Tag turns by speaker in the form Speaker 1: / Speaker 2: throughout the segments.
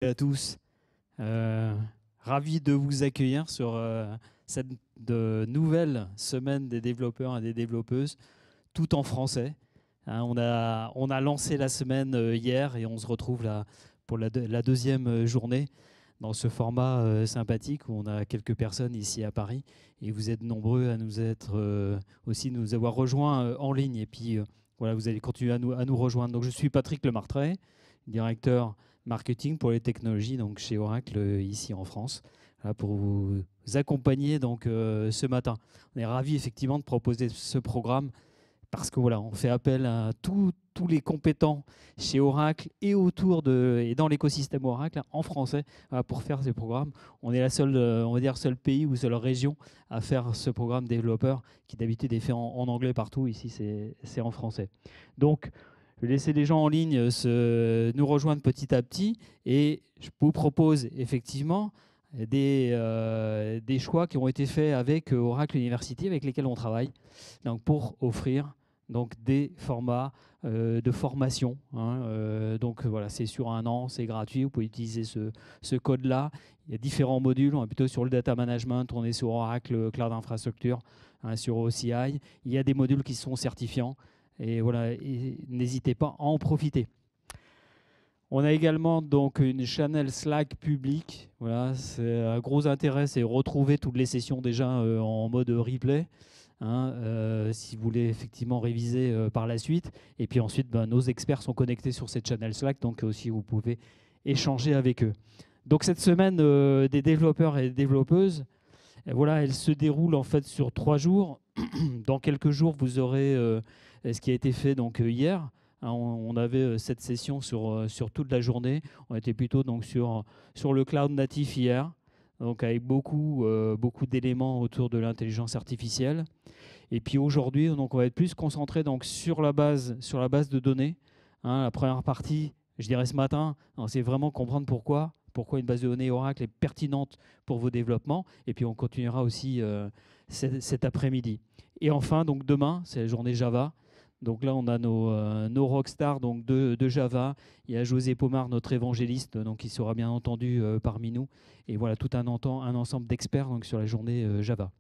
Speaker 1: À tous. Ravi de vous accueillir sur cette nouvelle semaine des développeurs et des développeuses, tout en français. Hein, on a lancé la semaine hier et on se retrouve là pour la deuxième journée dans ce format sympathique où on a quelques personnes ici à Paris et vous êtes nombreux à nous être aussi nous avoir rejoints en ligne. Et puis voilà, vous allez continuer à nous rejoindre. Donc je suis Patrick Lemartret, directeur marketing pour les technologies donc chez Oracle ici en France, voilà, pour vous accompagner donc ce matin. On est ravis effectivement de proposer ce programme parce que voilà, on fait appel à tous les compétents chez Oracle et autour et dans l'écosystème Oracle en français pour faire ces programmes. On est la seule, on va dire, seul pays ou seule région à faire ce programme développeur qui d'habitude est fait en anglais partout. Ici, c'est en français. Donc, je vais laisser les gens en ligne nous rejoindre petit à petit et je vous propose effectivement des choix qui ont été faits avec Oracle University avec lesquels on travaille donc pour offrir donc des formats de formation. Hein, donc voilà, c'est sur un an, c'est gratuit, vous pouvez utiliser ce code-là. Il y a différents modules, on est plutôt sur le data management, on est sur Oracle Cloud Infrastructure, hein, sur OCI. Il y a des modules qui sont certifiants et voilà, n'hésitez pas à en profiter. On a également donc une channel Slack publique. Voilà, c'est un gros intérêt, c'est retrouver toutes les sessions déjà en mode replay. Hein, si vous voulez effectivement réviser par la suite. Et puis ensuite, nos experts sont connectés sur cette channel Slack, donc aussi vous pouvez échanger avec eux. Donc cette semaine des développeurs et des développeuses, voilà, elle se déroule en fait sur 3 jours. Dans quelques jours, vous aurez ce qui a été fait donc hier. Hein, on avait cette session sur toute la journée. On était plutôt donc sur le cloud natif hier, donc avec beaucoup d'éléments autour de l'intelligence artificielle. Et puis aujourd'hui, donc on va être plus concentré donc sur la base de données. Hein, la première partie, je dirais ce matin, c'est vraiment comprendre pourquoi une base de données Oracle est pertinente pour vos développements. Et puis on continuera aussi cet après-midi. Et enfin, donc demain, c'est la journée Java. Donc là, on a nos rockstars donc de Java. Il y a José Pomar, notre évangéliste, donc qui sera bien entendu parmi nous. Et voilà, tout un ensemble d'experts donc sur la journée Java.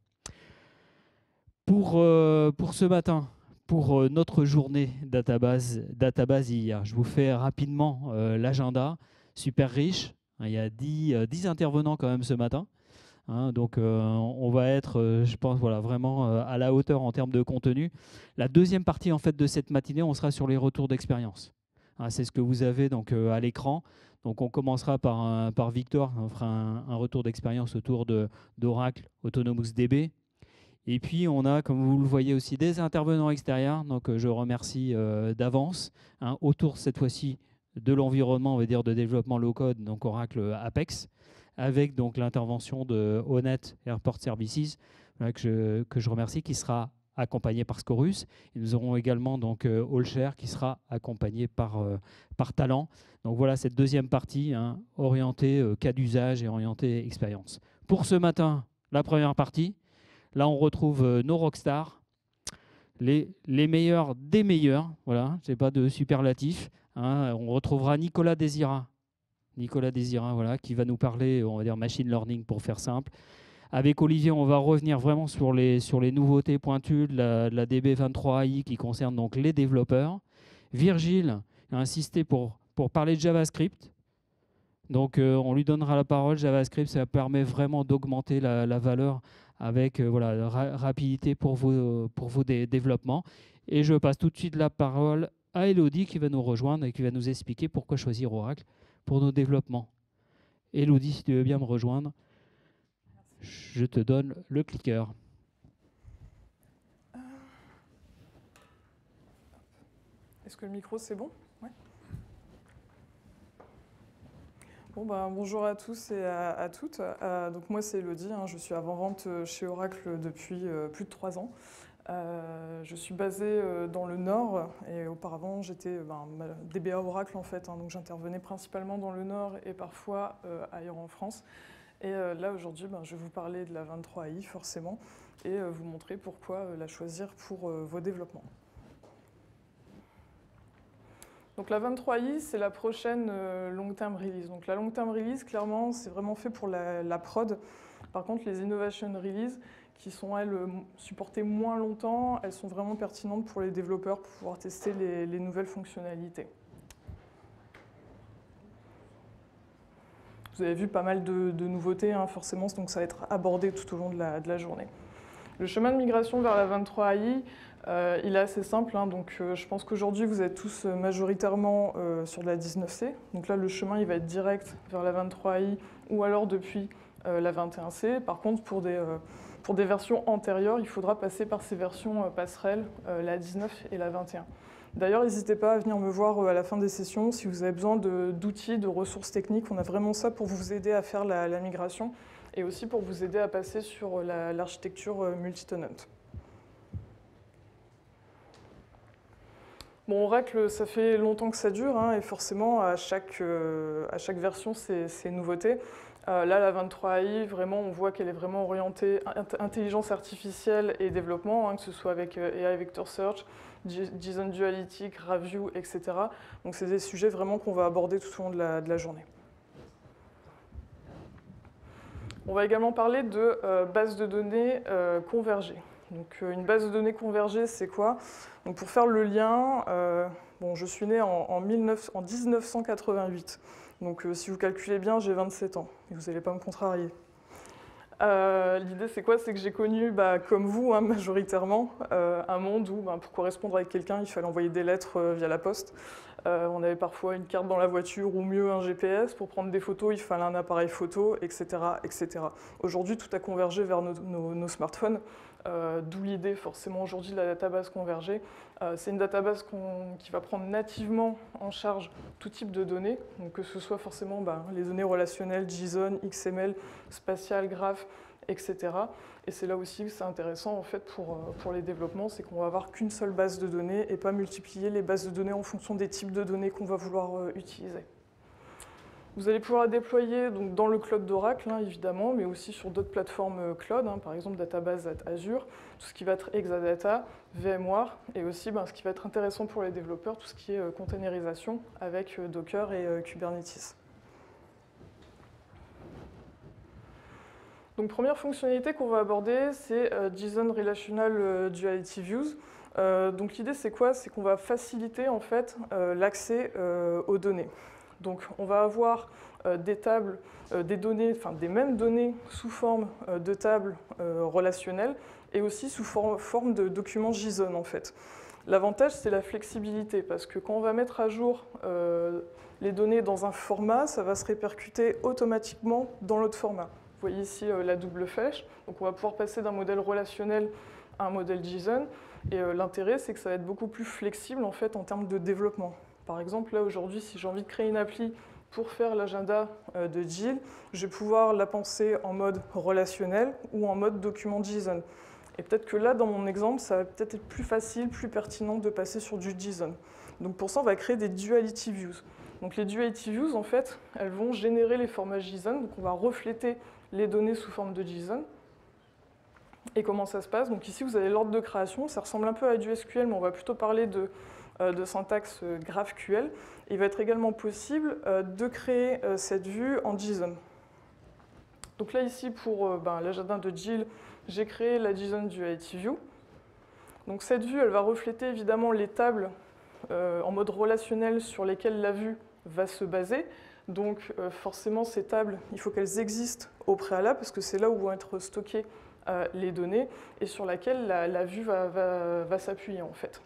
Speaker 1: Pour ce matin, pour notre journée database hier, je vous fais rapidement l'agenda, super riche. Il y a 10 intervenants quand même ce matin. Hein, donc on va être, je pense, voilà, vraiment à la hauteur en termes de contenu. La deuxième partie en fait, de cette matinée, on sera sur les retours d'expérience. Hein, c'est ce que vous avez donc, à l'écran. Donc on commencera par Victor, on fera un retour d'expérience autour d'Oracle Autonomous DB. Et puis, on a, comme vous le voyez aussi, des intervenants extérieurs. Donc, je remercie d'avance. Hein, autour, cette fois-ci, de l'environnement, on va dire, de développement low-code, donc Oracle Apex, avec donc l'intervention de Onet Airport Services, voilà, que je remercie, qui sera accompagné par Scorus. Et nous aurons également donc Allshare, qui sera accompagné par Talent. Donc, voilà cette deuxième partie, hein, orientée cas d'usage et orientée expérience. Pour ce matin, la première partie. Là, on retrouve nos rockstars, les meilleurs des meilleurs. Voilà, je n'ai pas de superlatif. Hein. On retrouvera Nicolas Désira, voilà, qui va nous parler, on va dire, machine learning pour faire simple. Avec Olivier, on va revenir vraiment sur les nouveautés pointues de la DB23 AI qui concerne donc les développeurs. Virgile a insisté pour parler de JavaScript. Donc, on lui donnera la parole. JavaScript, ça permet vraiment d'augmenter la valeur avec voilà, rapidité pour vos développements. Et je passe tout de suite la parole à Elodie qui va nous rejoindre et qui va nous expliquer pourquoi choisir Oracle pour nos développements. Elodie, si tu veux bien me rejoindre, je te donne le clicker.
Speaker 2: Est-ce que le micro, c'est bon? Ouais. Bon, bonjour à tous et à toutes. Donc moi, c'est Elodie, hein, je suis avant-vente chez Oracle depuis plus de 3 ans. Je suis basée dans le Nord et auparavant, j'étais DBA Oracle en fait. Hein, donc j'intervenais principalement dans le Nord et parfois ailleurs en France. Et là, aujourd'hui, je vais vous parler de la 23AI forcément et vous montrer pourquoi la choisir pour vos développements. Donc la 23i, c'est la prochaine long-term release. Donc la long-term release, clairement, c'est vraiment fait pour la prod. Par contre, les innovation release, qui sont, elles, supportées moins longtemps, elles sont vraiment pertinentes pour les développeurs pour pouvoir tester les nouvelles fonctionnalités. Vous avez vu pas mal de nouveautés, hein, forcément, donc ça va être abordé tout au long de la journée. Le chemin de migration vers la 23i, il est assez simple, hein, donc je pense qu'aujourd'hui vous êtes tous majoritairement sur de la 19c. Donc là, le chemin il va être direct vers la 23i ou alors depuis la 21c. Par contre, pour des versions antérieures, il faudra passer par ces versions passerelles, la 19 et la 21. D'ailleurs, n'hésitez pas à venir me voir à la fin des sessions si vous avez besoin d'outils, de ressources techniques. On a vraiment ça pour vous aider à faire la migration et aussi pour vous aider à passer sur l'architecture multi-tenant. Bon, Oracle, ça fait longtemps que ça dure, hein, et forcément, à chaque version, c'est nouveautés. Là, la 23i, vraiment, on voit qu'elle est vraiment orientée intelligence artificielle et développement, hein, que ce soit avec AI Vector Search, JSON Duality, GraphView, etc. Donc, c'est des sujets vraiment qu'on va aborder tout au long de la journée. On va également parler de base de données convergées. Donc, une base de données convergée, c'est quoi? Donc, pour faire le lien, bon, je suis né en 1988. Donc, si vous calculez bien, j'ai 27 ans. Et vous n'allez pas me contrarier. L'idée, c'est quoi? C'est que j'ai connu, comme vous, hein, majoritairement, un monde où, pour correspondre avec quelqu'un, il fallait envoyer des lettres via la poste. On avait parfois une carte dans la voiture ou mieux un GPS. Pour prendre des photos, il fallait un appareil photo, etc. etc. Aujourd'hui, tout a convergé vers nos smartphones. D'où l'idée forcément aujourd'hui de la database convergée. C'est une database qui va prendre nativement en charge tout type de données, donc que ce soit forcément les données relationnelles, JSON, XML, spatial, graph, etc. Et c'est là aussi que c'est intéressant en fait pour les développements, c'est qu'on va avoir qu'une seule base de données et pas multiplier les bases de données en fonction des types de données qu'on va vouloir utiliser. Vous allez pouvoir la déployer donc, dans le cloud d'Oracle, hein, évidemment, mais aussi sur d'autres plateformes cloud, hein, par exemple Database Azure, tout ce qui va être Exadata, VMware, et aussi ce qui va être intéressant pour les développeurs, tout ce qui est containerisation avec Docker et Kubernetes. Donc première fonctionnalité qu'on va aborder, c'est JSON Relational Duality Views. Donc l'idée c'est quoi? C'est qu'on va faciliter en fait l'accès aux données. Donc on va avoir des tables, des données, enfin des mêmes données sous forme de tables relationnelles et aussi sous forme de documents JSON en fait. L'avantage c'est la flexibilité parce que quand on va mettre à jour les données dans un format, ça va se répercuter automatiquement dans l'autre format. Vous voyez ici la double flèche, donc on va pouvoir passer d'un modèle relationnel à un modèle JSON et l'intérêt c'est que ça va être beaucoup plus flexible en fait en termes de développement. Par exemple, là aujourd'hui, si j'ai envie de créer une appli pour faire l'agenda de Jill, je vais pouvoir la penser en mode relationnel ou en mode document JSON. Et peut-être que là, dans mon exemple, ça va peut-être être plus facile, plus pertinent de passer sur du JSON. Donc pour ça, on va créer des duality views. Donc les duality views, en fait, elles vont générer les formats JSON. Donc on va refléter les données sous forme de JSON. Et comment ça se passe? Donc ici, vous avez l'ordre de création. Ça ressemble un peu à du SQL, mais on va plutôt parler de syntaxe GraphQL. Il va être également possible de créer cette vue en JSON. Donc là, ici, pour l'agenda de Jill, j'ai créé la JSON Duality View. Donc cette vue, elle va refléter évidemment les tables en mode relationnel sur lesquelles la vue va se baser. Donc forcément, ces tables, il faut qu'elles existent au préalable, parce que c'est là où vont être stockées les données, et sur laquelle la vue va s'appuyer en fait.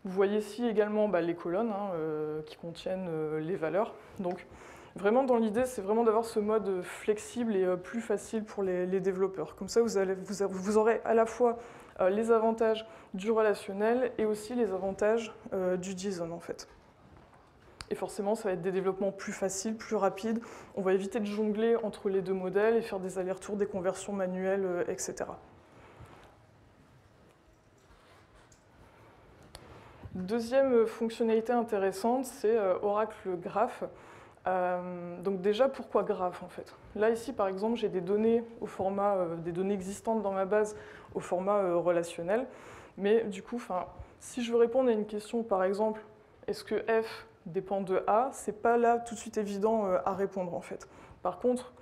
Speaker 2: Vous voyez ici également les colonnes qui contiennent les valeurs. Donc vraiment dans l'idée, c'est vraiment d'avoir ce mode flexible et plus facile pour les développeurs. Comme ça, vous aurez à la fois les avantages du relationnel et aussi les avantages du JSON en fait. Et forcément, ça va être des développements plus faciles, plus rapides. On va éviter de jongler entre les deux modèles et faire des allers-retours, des conversions manuelles, etc. Deuxième fonctionnalité intéressante, c'est Oracle Graph. Donc déjà, pourquoi Graph en fait? Là, ici, par exemple, j'ai des données au format, des données existantes dans ma base au format relationnel. Mais du coup, si je veux répondre à une question, par exemple, est-ce que F dépend de A? C'est pas là tout de suite évident à répondre en fait. Par contre,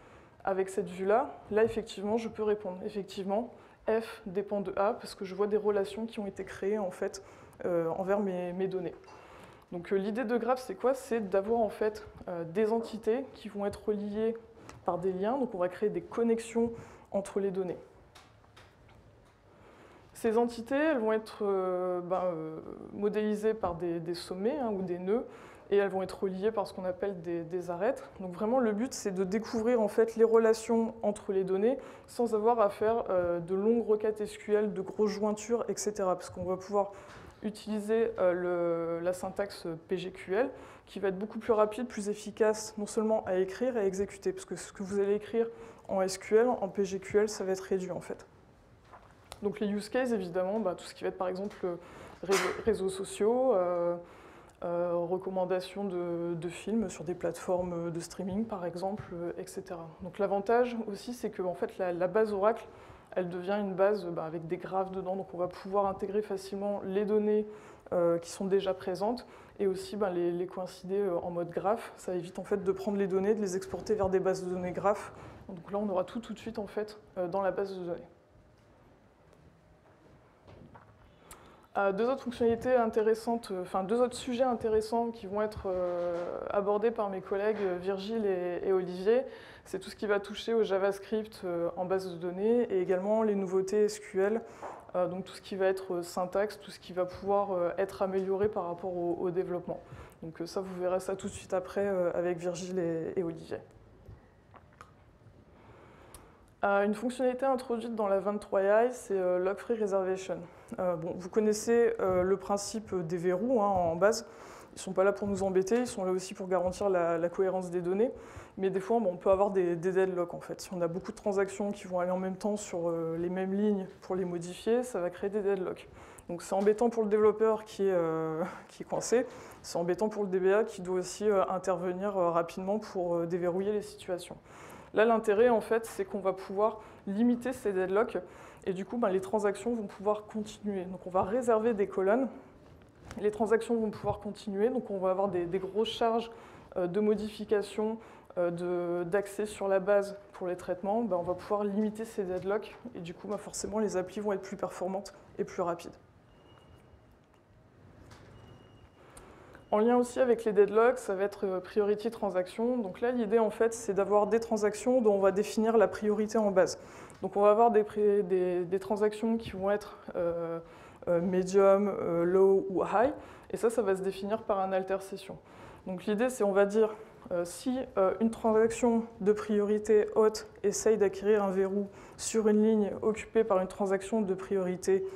Speaker 2: avec cette vue-là, là effectivement, je peux répondre. Effectivement, F dépend de A parce que je vois des relations qui ont été créées en fait envers mes données. Donc l'idée de graphe, c'est quoi? C'est d'avoir en fait des entités qui vont être reliées par des liens. Donc on va créer des connexions entre les données. Ces entités, elles vont être modélisées par des sommets ou des nœuds, et elles vont être reliées par ce qu'on appelle des arêtes. Donc vraiment, le but, c'est de découvrir en fait les relations entre les données sans avoir à faire de longues requêtes SQL, de grosses jointures, etc. Parce qu'on va pouvoir utiliser la syntaxe PGQL, qui va être beaucoup plus rapide, plus efficace, non seulement à écrire et à exécuter, parce que ce que vous allez écrire en SQL, en PGQL, ça va être réduit en fait. Donc les use cases, évidemment, tout ce qui va être par exemple réseaux sociaux, recommandations de films sur des plateformes de streaming par exemple, etc. Donc l'avantage aussi, c'est que en fait, la base Oracle, elle devient une base avec des graphes dedans, donc on va pouvoir intégrer facilement les données qui sont déjà présentes et aussi les coïncider en mode graphe. Ça évite en fait de prendre les données, de les exporter vers des bases de données graphes. Donc là, on aura tout de suite en fait dans la base de données. Deux autres fonctionnalités intéressantes, deux autres sujets intéressants qui vont être abordés par mes collègues Virgile et Olivier. C'est tout ce qui va toucher au JavaScript en base de données et également les nouveautés SQL, donc tout ce qui va être syntaxe, tout ce qui va pouvoir être amélioré par rapport au développement. Donc ça, vous verrez ça tout de suite après avec Virgile et Olivier. Une fonctionnalité introduite dans la 23i, c'est Log-Free Reservation. Vous connaissez le principe des verrous en base. Ils ne sont pas là pour nous embêter, ils sont là aussi pour garantir la cohérence des données. Mais des fois, on peut avoir des deadlocks en fait. Si on a beaucoup de transactions qui vont aller en même temps sur les mêmes lignes pour les modifier, ça va créer des deadlocks. Donc c'est embêtant pour le développeur qui est coincé, c'est embêtant pour le DBA qui doit aussi intervenir rapidement pour déverrouiller les situations. Là, l'intérêt, en fait, c'est qu'on va pouvoir limiter ces deadlocks et du coup, les transactions vont pouvoir continuer. Donc, on va réserver des colonnes. Les transactions vont pouvoir continuer. Donc, on va avoir des grosses charges de modification, d'accès sur la base pour les traitements. On va pouvoir limiter ces deadlocks et du coup, forcément, les applis vont être plus performantes et plus rapides. En lien aussi avec les deadlocks, ça va être priority transaction. Donc là, l'idée, en fait, c'est d'avoir des transactions dont on va définir la priorité en base. Donc on va avoir des transactions qui vont être medium, low ou high. Et ça va se définir par un alter session. Donc l'idée, c'est, on va dire, si une transaction de priorité haute essaye d'acquérir un verrou sur une ligne occupée par une transaction de priorité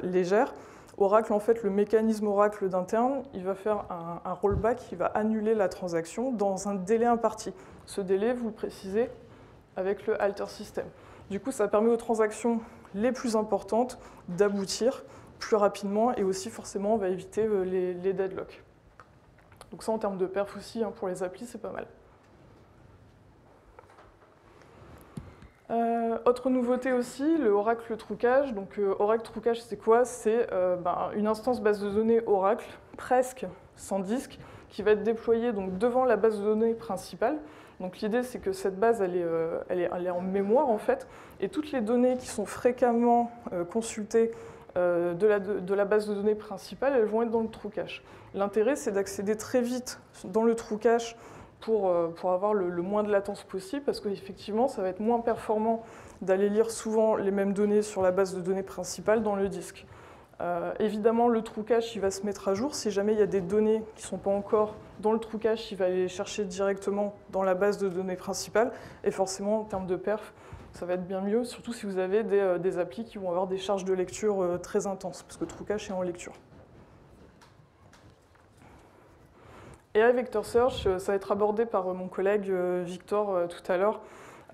Speaker 2: légère, Oracle, en fait, le mécanisme Oracle d'interne, il va faire un rollback, il va annuler la transaction dans un délai imparti. Ce délai, vous le précisez avec le alter system. Du coup, ça permet aux transactions les plus importantes d'aboutir plus rapidement et aussi, forcément, on va éviter les deadlocks. Donc ça, en termes de perf aussi, pour les applis, c'est pas mal. Autre nouveauté aussi, le Oracle trucage. Donc Oracle trucage, c'est quoi? C'est une instance base de données Oracle, presque sans disque, qui va être déployée donc, devant la base de données principale. Donc l'idée, c'est que cette base, elle est en mémoire en fait, et toutes les données qui sont fréquemment consultées de la base de données principale, elles vont être dans le true cache. L'intérêt, c'est d'accéder très vite dans le true cache pour avoir le moins de latence possible, parce qu'effectivement, ça va être moins performant d'aller lire souvent les mêmes données sur la base de données principale dans le disque. Évidemment, le true cache, il va se mettre à jour. Si jamais il y a des données qui ne sont pas encore dans le true cache, il va aller les chercher directement dans la base de données principale. Et forcément, en termes de perf, ça va être bien mieux, surtout si vous avez des applis qui vont avoir des charges de lecture très intenses, parce que true cache est en lecture. AI Vector Search, ça va être abordé par mon collègue Victor tout à l'heure.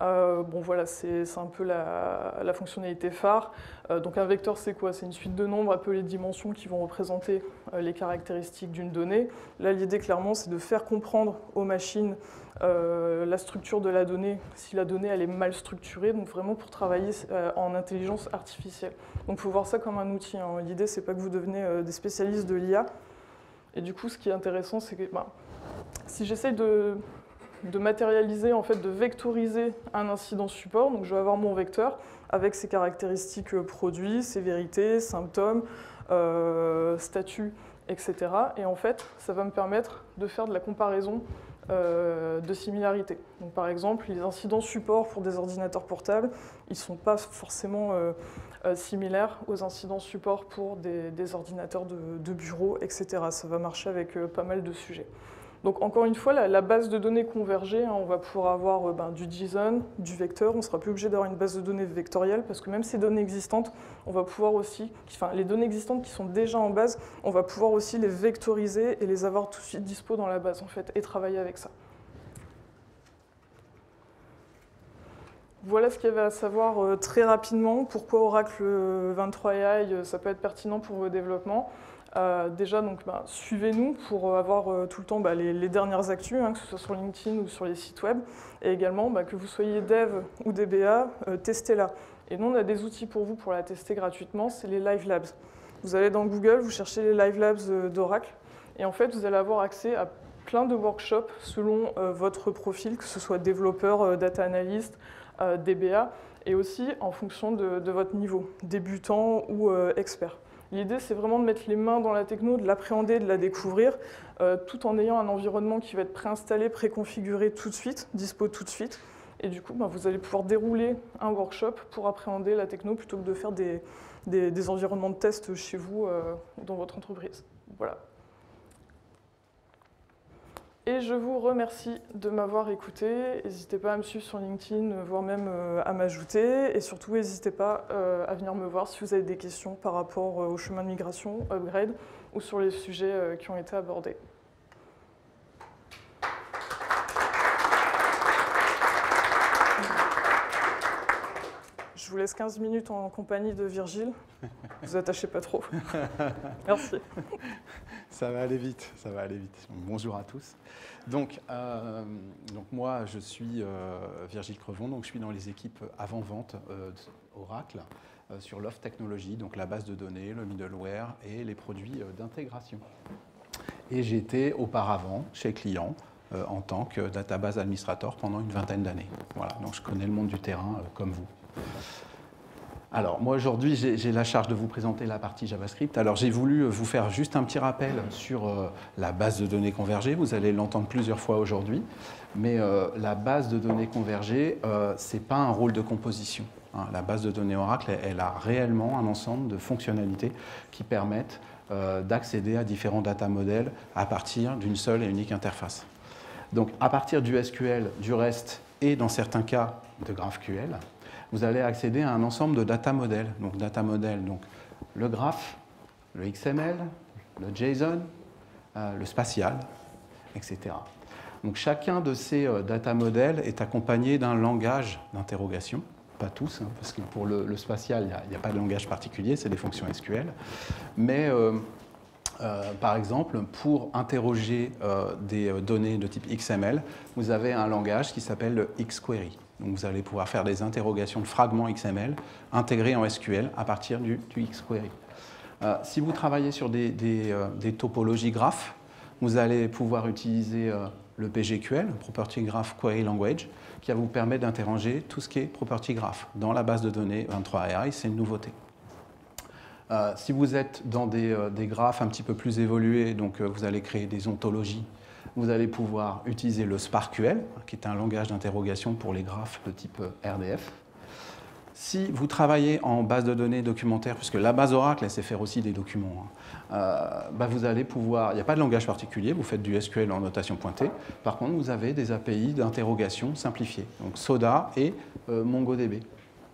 Speaker 2: Voilà, c'est un peu la fonctionnalité phare. Donc un vecteur, c'est quoi? C'est une suite de nombres appelées dimensions qui vont représenter les caractéristiques d'une donnée. Là, l'idée, clairement, c'est de faire comprendre aux machines la structure de la donnée, si la donnée elle est mal structurée, donc vraiment pour travailler en intelligence artificielle. Donc il faut voir ça comme un outil. L'idée, c'est pas que vous devenez des spécialistes de l'IA. Et du coup, ce qui est intéressant, c'est que si j'essaye de matérialiser, en fait, de vectoriser un incident support, donc je vais avoir mon vecteur avec ses caractéristiques produits, ses vérités, symptômes, statut, etc. Et en fait, ça va me permettre de faire de la comparaison de similarités. Donc, par exemple, les incidents support pour des ordinateurs portables, ils ne sont pas forcément similaires aux incidents support pour des ordinateurs de bureau, etc. Ça va marcher avec pas mal de sujets. Donc encore une fois, la base de données convergée, on va pouvoir avoir du JSON, du vecteur, on ne sera plus obligé d'avoir une base de données vectorielle parce que même ces données existantes, on va pouvoir aussi, les données existantes qui sont déjà en base, on va pouvoir aussi les vectoriser et les avoir tout de suite dispo dans la base en fait et travailler avec ça. Voilà ce qu'il y avait à savoir très rapidement. Pourquoi Oracle 23 AI, ça peut être pertinent pour vos développements. Déjà, donc, suivez-nous pour avoir tout le temps les dernières actus, que ce soit sur LinkedIn ou sur les sites web. Et également, que vous soyez dev ou DBA, testez-la. Et nous, on a des outils pour vous pour la tester gratuitement, c'est les Live Labs. Vous allez dans Google, vous cherchez les Live Labs d'Oracle, et en fait, vous allez avoir accès à plein de workshops selon votre profil, que ce soit développeur, data analyst, DBA, et aussi en fonction de votre niveau, débutant ou expert. L'idée, c'est vraiment de mettre les mains dans la techno, de l'appréhender, de la découvrir, tout en ayant un environnement qui va être préinstallé, préconfiguré tout de suite, dispo tout de suite. Et du coup, vous allez pouvoir dérouler un workshop pour appréhender la techno plutôt que de faire des environnements de test chez vous ou dans votre entreprise. Voilà. Et je vous remercie de m'avoir écouté. N'hésitez pas à me suivre sur LinkedIn, voire même à m'ajouter. Et surtout, n'hésitez pas à venir me voir si vous avez des questions par rapport au chemin de migration, upgrade, ou sur les sujets qui ont été abordés. Je vous laisse 15 minutes en compagnie de Virgile. Ne vous attachez pas trop. Merci.
Speaker 3: Ça va aller vite, ça va aller vite. Bonjour à tous. Donc moi, je suis Virgile Crevon, donc je suis dans les équipes avant-vente Oracle sur Loft Technology, donc la base de données, le middleware et les produits d'intégration. Et j'étais auparavant chez client en tant que database administrator pendant une vingtaine d'années. Voilà, donc je connais le monde du terrain comme vous. Alors, moi, aujourd'hui, j'ai la charge de vous présenter la partie JavaScript. Alors, j'ai voulu vous faire juste un petit rappel sur la base de données convergée. Vous allez l'entendre plusieurs fois aujourd'hui. Mais la base de données convergée, ce n'est pas un rôle de composition. La base de données Oracle, elle a réellement un ensemble de fonctionnalités qui permettent d'accéder à différents data models à partir d'une seule et unique interface. Donc, à partir du SQL, du REST et, dans certains cas, de GraphQL, vous allez accéder à un ensemble de data models. Donc, data model, donc le graph, le XML, le JSON, le spatial, etc. Donc, chacun de ces data models est accompagné d'un langage d'interrogation. Pas tous, parce que pour le spatial, il n'y a pas de langage particulier, c'est des fonctions SQL. Mais, par exemple, pour interroger des données de type XML, vous avez un langage qui s'appelle le XQuery. Donc vous allez pouvoir faire des interrogations de fragments XML intégrés en SQL à partir du XQuery. Si vous travaillez sur des topologies graphes, vous allez pouvoir utiliser le PGQL, Property Graph Query Language, qui va vous permettre d'interroger tout ce qui est Property Graph. Dans la base de données 23 AI, c'est une nouveauté. Si vous êtes dans des graphes un petit peu plus évolués, donc vous allez créer des ontologies, vous allez pouvoir utiliser le SparkQL, qui est un langage d'interrogation pour les graphes de type RDF. Si vous travaillez en base de données documentaire, puisque la base Oracle, elle sait faire aussi des documents, vous allez pouvoir, il n'y a pas de langage particulier, vous faites du SQL en notation pointée. Par contre, vous avez des API d'interrogation simplifiées, donc Soda et MongoDB.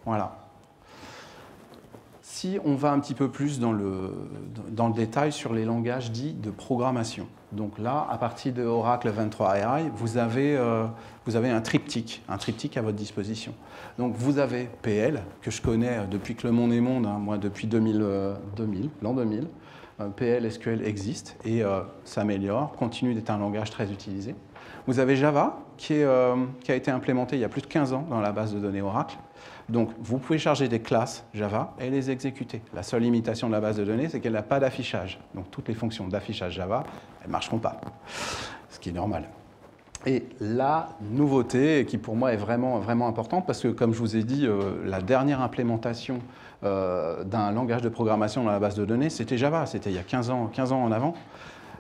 Speaker 3: Voilà. Si on va un petit peu plus dans le détail sur les langages dits de programmation, donc là, à partir de Oracle 23 AI, vous avez un triptyque à votre disposition. Donc vous avez PL, que je connais depuis que le monde est monde, moi depuis l'an 2000. PL, SQL existe et s'améliore, continue d'être un langage très utilisé. Vous avez Java qui a été implémenté il y a plus de 15 ans dans la base de données Oracle. Donc, vous pouvez charger des classes Java et les exécuter. La seule limitation de la base de données, c'est qu'elle n'a pas d'affichage. Donc, toutes les fonctions d'affichage Java, elles ne marcheront pas, ce qui est normal. Et la nouveauté, qui pour moi est vraiment, vraiment importante, parce que comme je vous ai dit, la dernière implémentation d'un langage de programmation dans la base de données, c'était Java, c'était il y a 15 ans en avant.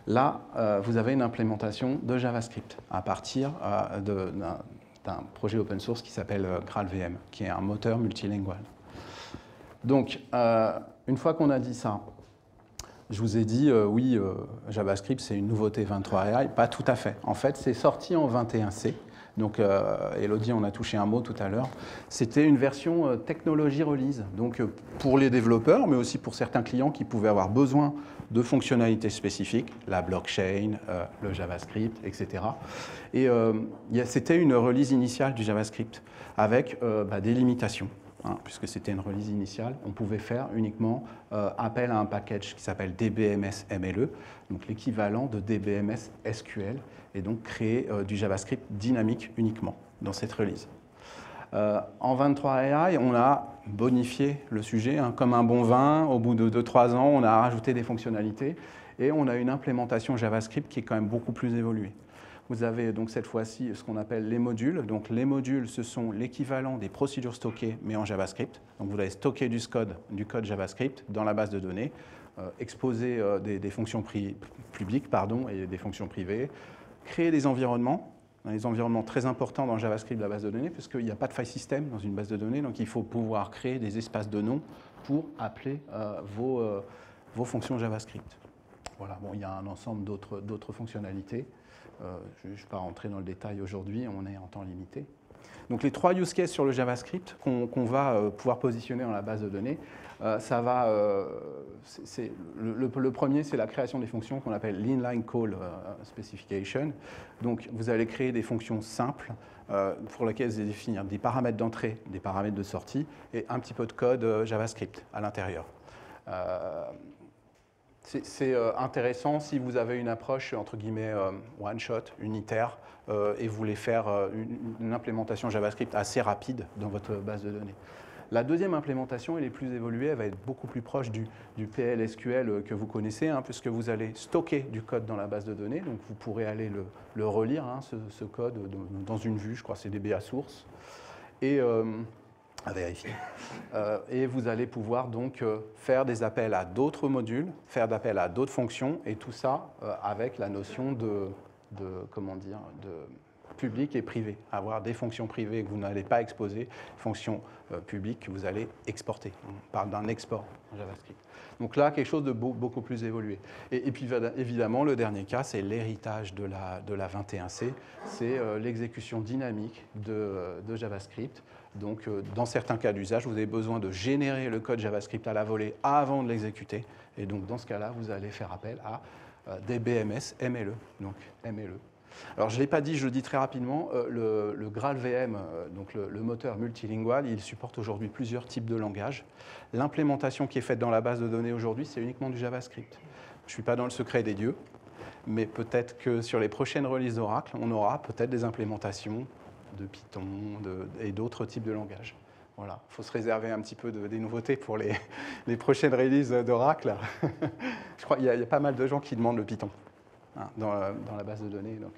Speaker 3: Là, vous avez une implémentation de JavaScript à partir d'un projet open source qui s'appelle GraalVM, qui est un moteur multilingual. Donc, une fois qu'on a dit ça, je vous ai dit, oui, JavaScript, c'est une nouveauté 23 AI. Pas tout à fait. En fait, c'est sorti en 21C. Donc, Elodie, on a touché un mot tout à l'heure. C'était une version technologie release. Donc, pour les développeurs, mais aussi pour certains clients qui pouvaient avoir besoin de fonctionnalités spécifiques, la blockchain, le JavaScript, etc. Et c'était une release initiale du JavaScript avec des limitations. Puisque c'était une release initiale, on pouvait faire uniquement appel à un package qui s'appelle DBMS MLE, donc l'équivalent de DBMS SQL, et donc créer du JavaScript dynamique uniquement dans cette release. En 23 AI, on a bonifié le sujet, comme un bon vin. Au bout de 2-3 ans, on a rajouté des fonctionnalités et on a une implémentation JavaScript qui est quand même beaucoup plus évoluée. Vous avez donc cette fois-ci ce qu'on appelle les modules. Donc les modules, ce sont l'équivalent des procédures stockées, mais en JavaScript. Donc vous allez stocker du code JavaScript dans la base de données, exposer des fonctions publiques et des fonctions privées, créer des environnements très importants dans JavaScript de la base de données, puisqu'il n'y a pas de file system dans une base de données, donc il faut pouvoir créer des espaces de noms pour appeler vos fonctions JavaScript. Voilà, bon, il y a un ensemble d'autres fonctionnalités. Je ne vais pas rentrer dans le détail aujourd'hui, on est en temps limité. Donc les 3 use cases sur le JavaScript qu'on va pouvoir positionner dans la base de données, le premier, c'est la création des fonctions qu'on appelle l'inline call specification. Donc vous allez créer des fonctions simples pour lesquelles vous allez définir des paramètres d'entrée, des paramètres de sortie et un petit peu de code JavaScript à l'intérieur. C'est intéressant si vous avez une approche, entre guillemets, one-shot, unitaire, et vous voulez faire une implémentation JavaScript assez rapide dans votre base de données. La deuxième implémentation, elle est plus évoluée, elle va être beaucoup plus proche du PL SQL que vous connaissez, puisque vous allez stocker du code dans la base de données, donc vous pourrez aller le relire, ce code, dans une vue, je crois que c'est DBA source, et à vérifier. Et vous allez pouvoir donc faire des appels à d'autres modules, faire d'appels à d'autres fonctions, et tout ça avec la notion de public et privé. Avoir des fonctions privées que vous n'allez pas exposer, fonctions publiques que vous allez exporter. On parle d'un export en JavaScript. Donc là, quelque chose de beaucoup plus évolué. Et puis évidemment, le dernier cas, c'est l'héritage de la 21C, c'est l'exécution dynamique de JavaScript. Donc dans certains cas d'usage, vous avez besoin de générer le code JavaScript à la volée avant de l'exécuter. Et donc dans ce cas-là, vous allez faire appel à DBMS MLE. Donc MLE. Alors je ne l'ai pas dit, je le dis très rapidement, le GraalVM, donc le moteur multilingual, il supporte aujourd'hui plusieurs types de langages. L'implémentation qui est faite dans la base de données aujourd'hui, c'est uniquement du JavaScript. Je ne suis pas dans le secret des dieux, mais peut-être que sur les prochaines releases d'Oracle, on aura peut-être des implémentations de Python et d'autres types de langages. Voilà, il faut se réserver un petit peu des nouveautés pour les prochaines releases d'Oracle. Je crois qu'il y a pas mal de gens qui demandent le Python dans la base de données, donc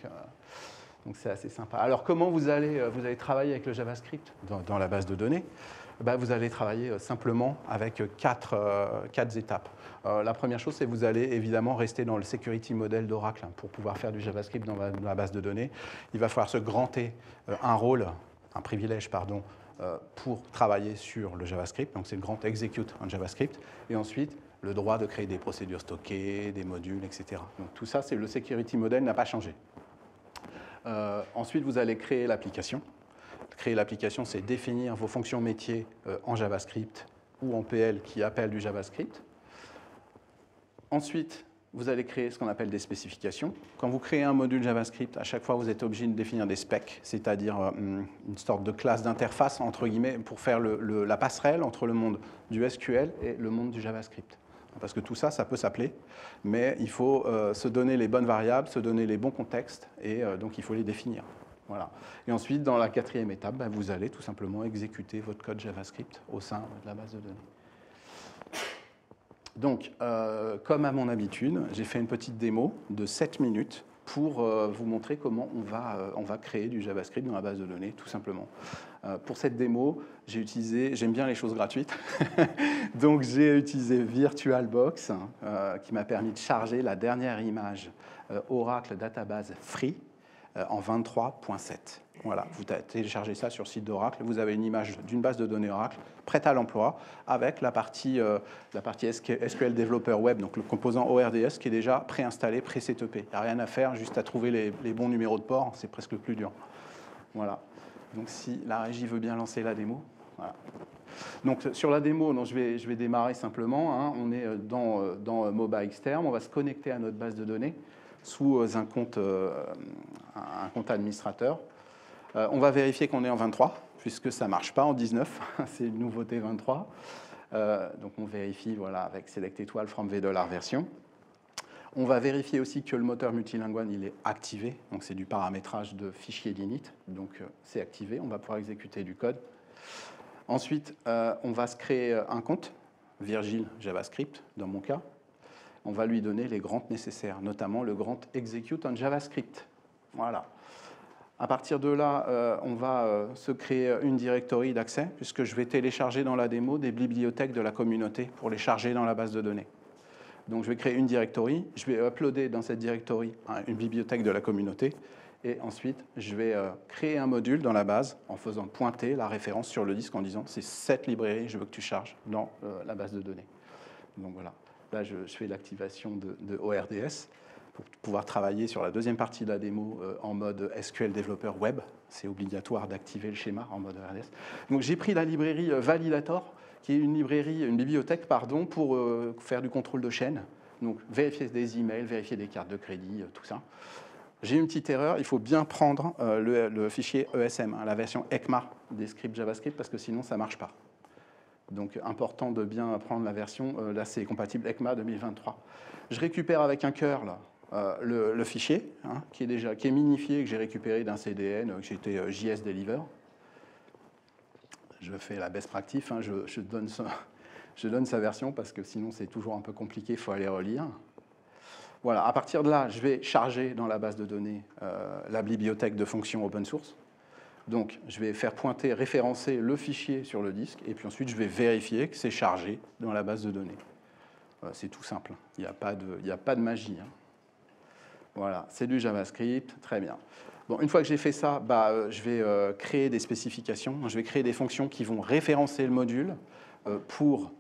Speaker 3: c'est assez sympa. Alors comment vous allez travailler avec le JavaScript dans la base de données? Vous allez travailler simplement avec quatre étapes. La première chose, c'est que vous allez évidemment rester dans le security model d'Oracle pour pouvoir faire du JavaScript dans la base de données. Il va falloir se granter un privilège, pour travailler sur le JavaScript. Donc c'est le grand execute en JavaScript. Et ensuite, le droit de créer des procédures stockées, des modules, etc. Donc tout ça, le security model n'a pas changé. Ensuite, vous allez créer l'application. Créer l'application, c'est définir vos fonctions métiers en JavaScript ou en PL qui appellent du JavaScript. Ensuite, vous allez créer ce qu'on appelle des spécifications. Quand vous créez un module JavaScript, à chaque fois, vous êtes obligé de définir des specs, c'est-à-dire une sorte de classe d'interface, entre guillemets, pour faire la passerelle entre le monde du SQL et le monde du JavaScript. parce que tout ça, ça peut s'appeler, mais il faut se donner les bonnes variables, se donner les bons contextes, et donc il faut les définir. Voilà. Et ensuite, dans la quatrième étape, vous allez tout simplement exécuter votre code JavaScript au sein de la base de données. Donc, comme à mon habitude, j'ai fait une petite démo de 7 minutes pour vous montrer comment on va créer du JavaScript dans la base de données, tout simplement. Pour cette démo, j'aime bien les choses gratuites, donc j'ai utilisé VirtualBox, qui m'a permis de charger la dernière image Oracle Database Free en 23.7. Voilà, vous téléchargez ça sur le site d'Oracle, vous avez une image d'une base de données Oracle prête à l'emploi avec la partie SQL Developer Web, donc le composant ORDS qui est déjà préinstallé, pré-setupé. Il n'y a rien à faire, juste à trouver les bons numéros de port, c'est presque le plus dur. Voilà. Donc si la régie veut bien lancer la démo. Voilà. Donc sur la démo, donc, je vais démarrer simplement. Hein. On est dans Moba Externe, on va se connecter à notre base de données sous un compte administrateur. On va vérifier qu'on est en 23, puisque ça ne marche pas en 19, c'est une nouveauté 23. Donc on vérifie voilà, avec Select étoile from $, version. On va vérifier aussi que le moteur multilingual il est activé, donc c'est du paramétrage de fichier d'init, donc c'est activé, on va pouvoir exécuter du code. Ensuite, on va se créer un compte, Virgile JavaScript dans mon cas. On va lui donner les grands nécessaires, notamment le grand execute en JavaScript. Voilà. À partir de là, on va se créer une directory d'accès, puisque je vais télécharger dans la démo des bibliothèques de la communauté pour les charger dans la base de données. Donc je vais créer une directory, je vais uploader dans cette directory une bibliothèque de la communauté, et ensuite je vais créer un module dans la base en faisant pointer la référence sur le disque en disant c'est cette librairie je veux que tu charges dans la base de données. Donc voilà, là je fais l'activation de ORDS pour pouvoir travailler sur la deuxième partie de la démo en mode SQL Developer Web. C'est obligatoire d'activer le schéma en mode ORDS. Donc j'ai pris la librairie Validator, qui est une bibliothèque pour faire du contrôle de chaîne. Donc vérifier des emails, vérifier des cartes de crédit, tout ça. J'ai une petite erreur, il faut bien prendre le fichier ESM, la version ECMA des scripts JavaScript, parce que sinon ça ne marche pas. Donc important de bien prendre la version, là c'est compatible ECMA 2023. Je récupère avec un curl le fichier, hein, qui est minifié, que j'ai récupéré d'un CDN, que j'étais JS Deliver. Je fais la best practice, hein, je donne sa version parce que sinon c'est toujours un peu compliqué, il faut aller relire. Voilà, à partir de là, je vais charger dans la base de données la bibliothèque de fonctions open source. Donc je vais faire pointer, référencer le fichier sur le disque et puis ensuite je vais vérifier que c'est chargé dans la base de données. C'est tout simple, il n'y a pas de magie. Hein. Voilà, c'est du JavaScript, très bien. Bon, une fois que j'ai fait ça, je vais créer des spécifications. Je vais créer des fonctions qui vont référencer le module pour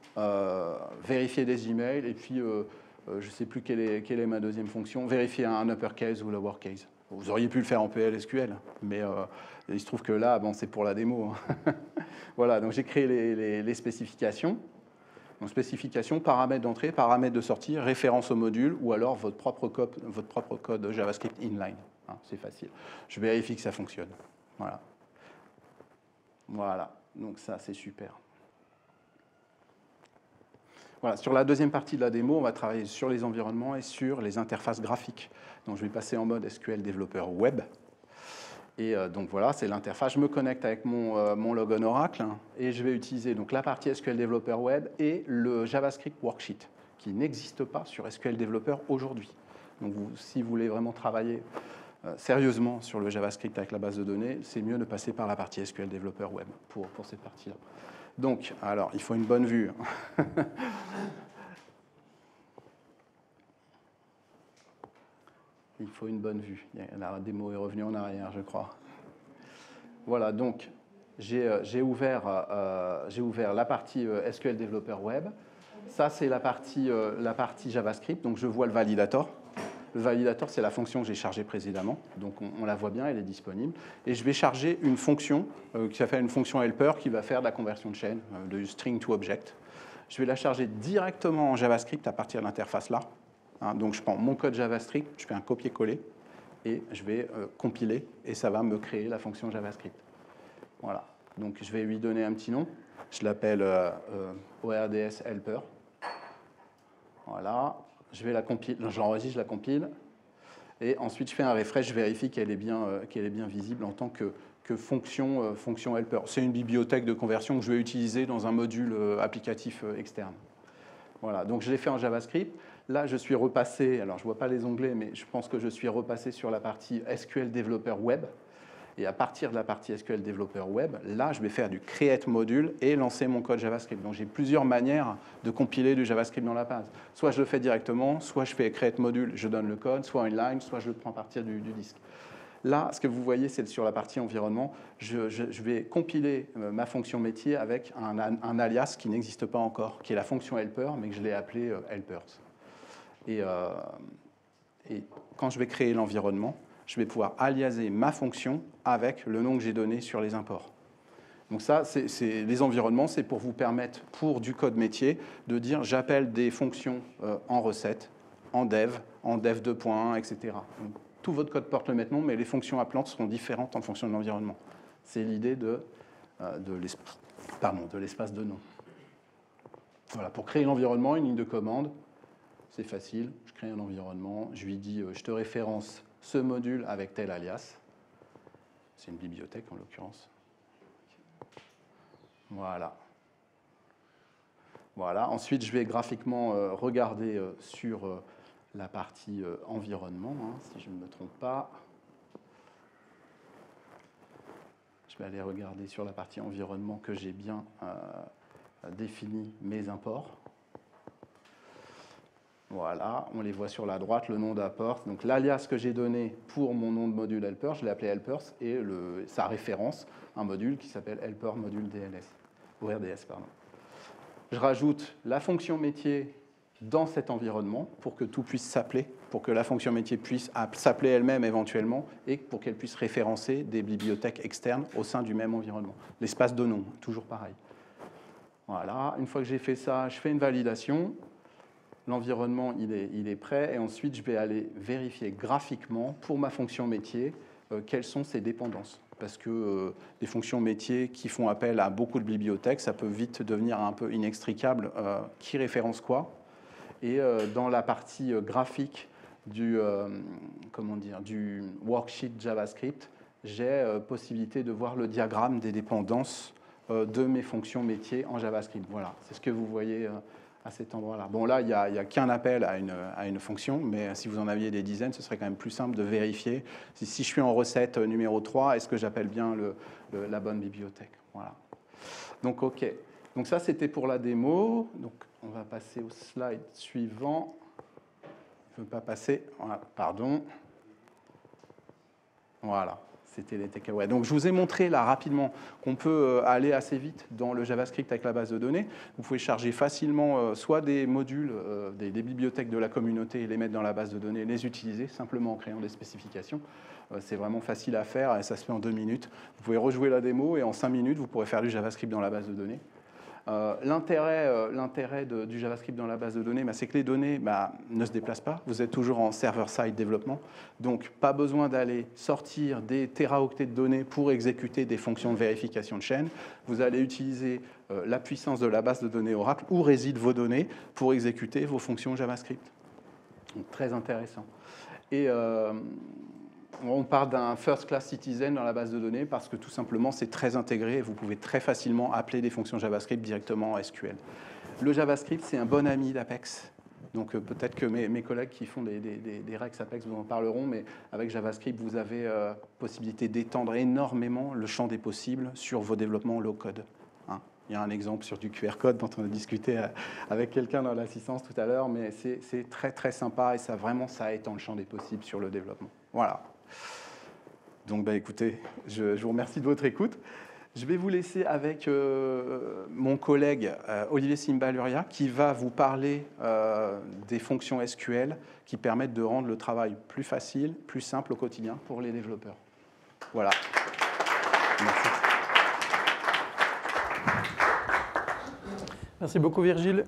Speaker 3: vérifier des emails. Et puis, je ne sais plus quelle est ma deuxième fonction, vérifier un uppercase ou lowercase. Vous auriez pu le faire en PLSQL, mais il se trouve que là, bon, c'est pour la démo. Hein. Voilà, donc j'ai créé les spécifications. Donc, spécification, paramètres d'entrée, paramètres de sortie, référence au module, ou alors votre propre code JavaScript inline. Hein, c'est facile. Je vérifie que ça fonctionne. Voilà. Voilà. Donc ça, c'est super. Voilà. Sur la deuxième partie de la démo, on va travailler sur les environnements et sur les interfaces graphiques. Donc je vais passer en mode SQL Developer Web. Et donc voilà, c'est l'interface. Je me connecte avec mon logon Oracle et je vais utiliser donc la partie SQL Developer Web et le JavaScript Worksheet qui n'existe pas sur SQL Developer aujourd'hui. Donc si vous voulez vraiment travailler sérieusement sur le JavaScript avec la base de données, c'est mieux de passer par la partie SQL Developer Web pour cette partie-là. Donc, alors, il faut une bonne vue. Il faut une bonne vue. La démo est revenue en arrière, je crois. Voilà, donc j'ai ouvert la partie SQL Developer Web. Ça, c'est la partie JavaScript. Donc, je vois le validator. Le validator, c'est la fonction que j'ai chargée précédemment. Donc, on la voit bien, elle est disponible. Et je vais charger une fonction qui s'appelle une fonction helper qui va faire de la conversion de chaîne, de string to object. Je vais la charger directement en JavaScript à partir de l'interface là. Hein, donc, je prends mon code JavaScript, je fais un copier-coller et je vais compiler et ça va me créer la fonction JavaScript. Voilà. Donc, je vais lui donner un petit nom. Je l'appelle ORDS helper. Voilà, je vais la compiler, j'enregistre, je la compile. Et ensuite, je fais un refresh, je vérifie qu'elle est bien visible en tant que fonction, fonction helper. C'est une bibliothèque de conversion que je vais utiliser dans un module applicatif externe. Voilà, donc je l'ai fait en JavaScript. Là, je suis repassé, alors je ne vois pas les onglets, mais je pense que je suis repassé sur la partie SQL Developer Web. Et à partir de la partie SQL Developer Web, là, je vais faire du create module et lancer mon code JavaScript. Donc, j'ai plusieurs manières de compiler du JavaScript dans la base. Soit je le fais directement, soit je fais create module, je donne le code, soit inline, soit je le prends à partir du disque. Là, ce que vous voyez, c'est sur la partie environnement. Je vais compiler ma fonction métier avec un alias qui n'existe pas encore, qui est la fonction helper, mais que je l'ai appelé helpers. Et quand je vais créer l'environnement, je vais pouvoir aliaser ma fonction avec le nom que j'ai donné sur les imports. Donc ça, les environnements, c'est pour vous permettre, pour du code métier, de dire j'appelle des fonctions en recette, en dev 2.1, etc. Donc, tout votre code porte le même nom, mais les fonctions appelantes seront différentes en fonction de l'environnement. C'est l'idée de l'espace de nom. Voilà, pour créer l'environnement, une ligne de commande, c'est facile. Je crée un environnement, je lui dis je te référence ce module avec tel alias. C'est une bibliothèque en l'occurrence. Voilà. Voilà. Ensuite, je vais graphiquement regarder sur la partie environnement, hein, si je ne me trompe pas. Je vais aller regarder sur la partie environnement que j'ai bien défini mes imports. Voilà, on les voit sur la droite, le nom d'apport. Donc l'alias que j'ai donné pour mon nom de module helper, je l'ai appelé helpers, et sa référence, un module qui s'appelle helper module DNS, ou RDS, pardon. Je rajoute la fonction métier dans cet environnement pour que tout puisse s'appeler, pour que la fonction métier puisse s'appeler elle-même éventuellement, et pour qu'elle puisse référencer des bibliothèques externes au sein du même environnement. L'espace de nom, toujours pareil. Voilà, une fois que j'ai fait ça, je fais une validation. L'environnement, il est prêt, et ensuite, je vais aller vérifier graphiquement pour ma fonction métier quelles sont ses dépendances. Parce que des fonctions métiers qui font appel à beaucoup de bibliothèques, ça peut vite devenir un peu inextricable. Qui référence quoi? Et dans la partie graphique du worksheet JavaScript, j'ai possibilité de voir le diagramme des dépendances de mes fonctions métiers en JavaScript. Voilà, c'est ce que vous voyez à cet endroit-là. Bon, là, il n'y a qu'un appel à une fonction, mais si vous en aviez des dizaines, ce serait quand même plus simple de vérifier si je suis en recette numéro 3, est-ce que j'appelle bien la bonne bibliothèque. Voilà. Donc, OK. Donc ça, c'était pour la démo. Donc, on va passer au slide suivant. Je ne veux pas passer. Voilà, pardon. Voilà. C'était les takeaways. Donc, je vous ai montré là rapidement qu'on peut aller assez vite dans le JavaScript avec la base de données. Vous pouvez charger facilement soit des modules, des bibliothèques de la communauté et les mettre dans la base de données, les utiliser simplement en créant des spécifications. C'est vraiment facile à faire et ça se fait en 2 minutes. Vous pouvez rejouer la démo et en 5 minutes, vous pourrez faire du JavaScript dans la base de données. L'intérêt du JavaScript dans la base de données, c'est que les données ne se déplacent pas. Vous êtes toujours en server-side développement. Donc, pas besoin d'aller sortir des téraoctets de données pour exécuter des fonctions de vérification de chaîne. Vous allez utiliser la puissance de la base de données Oracle où résident vos données pour exécuter vos fonctions JavaScript. Donc, très intéressant. Et on parle d'un first-class citizen dans la base de données parce que tout simplement, c'est très intégré et vous pouvez très facilement appeler des fonctions JavaScript directement en SQL. Le JavaScript, c'est un bon ami d'Apex. Donc peut-être que mes collègues qui font des Rex Apex vous en parleront, mais avec JavaScript, vous avez possibilité d'étendre énormément le champ des possibles sur vos développements low-code. Il y a un exemple sur du QR code dont on a discuté avec quelqu'un dans l'assistance tout à l'heure, mais c'est très très sympa et ça étend le champ des possibles sur le développement. Voilà. Donc, écoutez, je vous remercie de votre écoute. Je vais vous laisser avec mon collègue Olivier Simbaluria qui va vous parler des fonctions SQL qui permettent de rendre le travail plus facile, plus simple au quotidien pour les développeurs. Voilà. Merci.
Speaker 4: Merci beaucoup Virgile.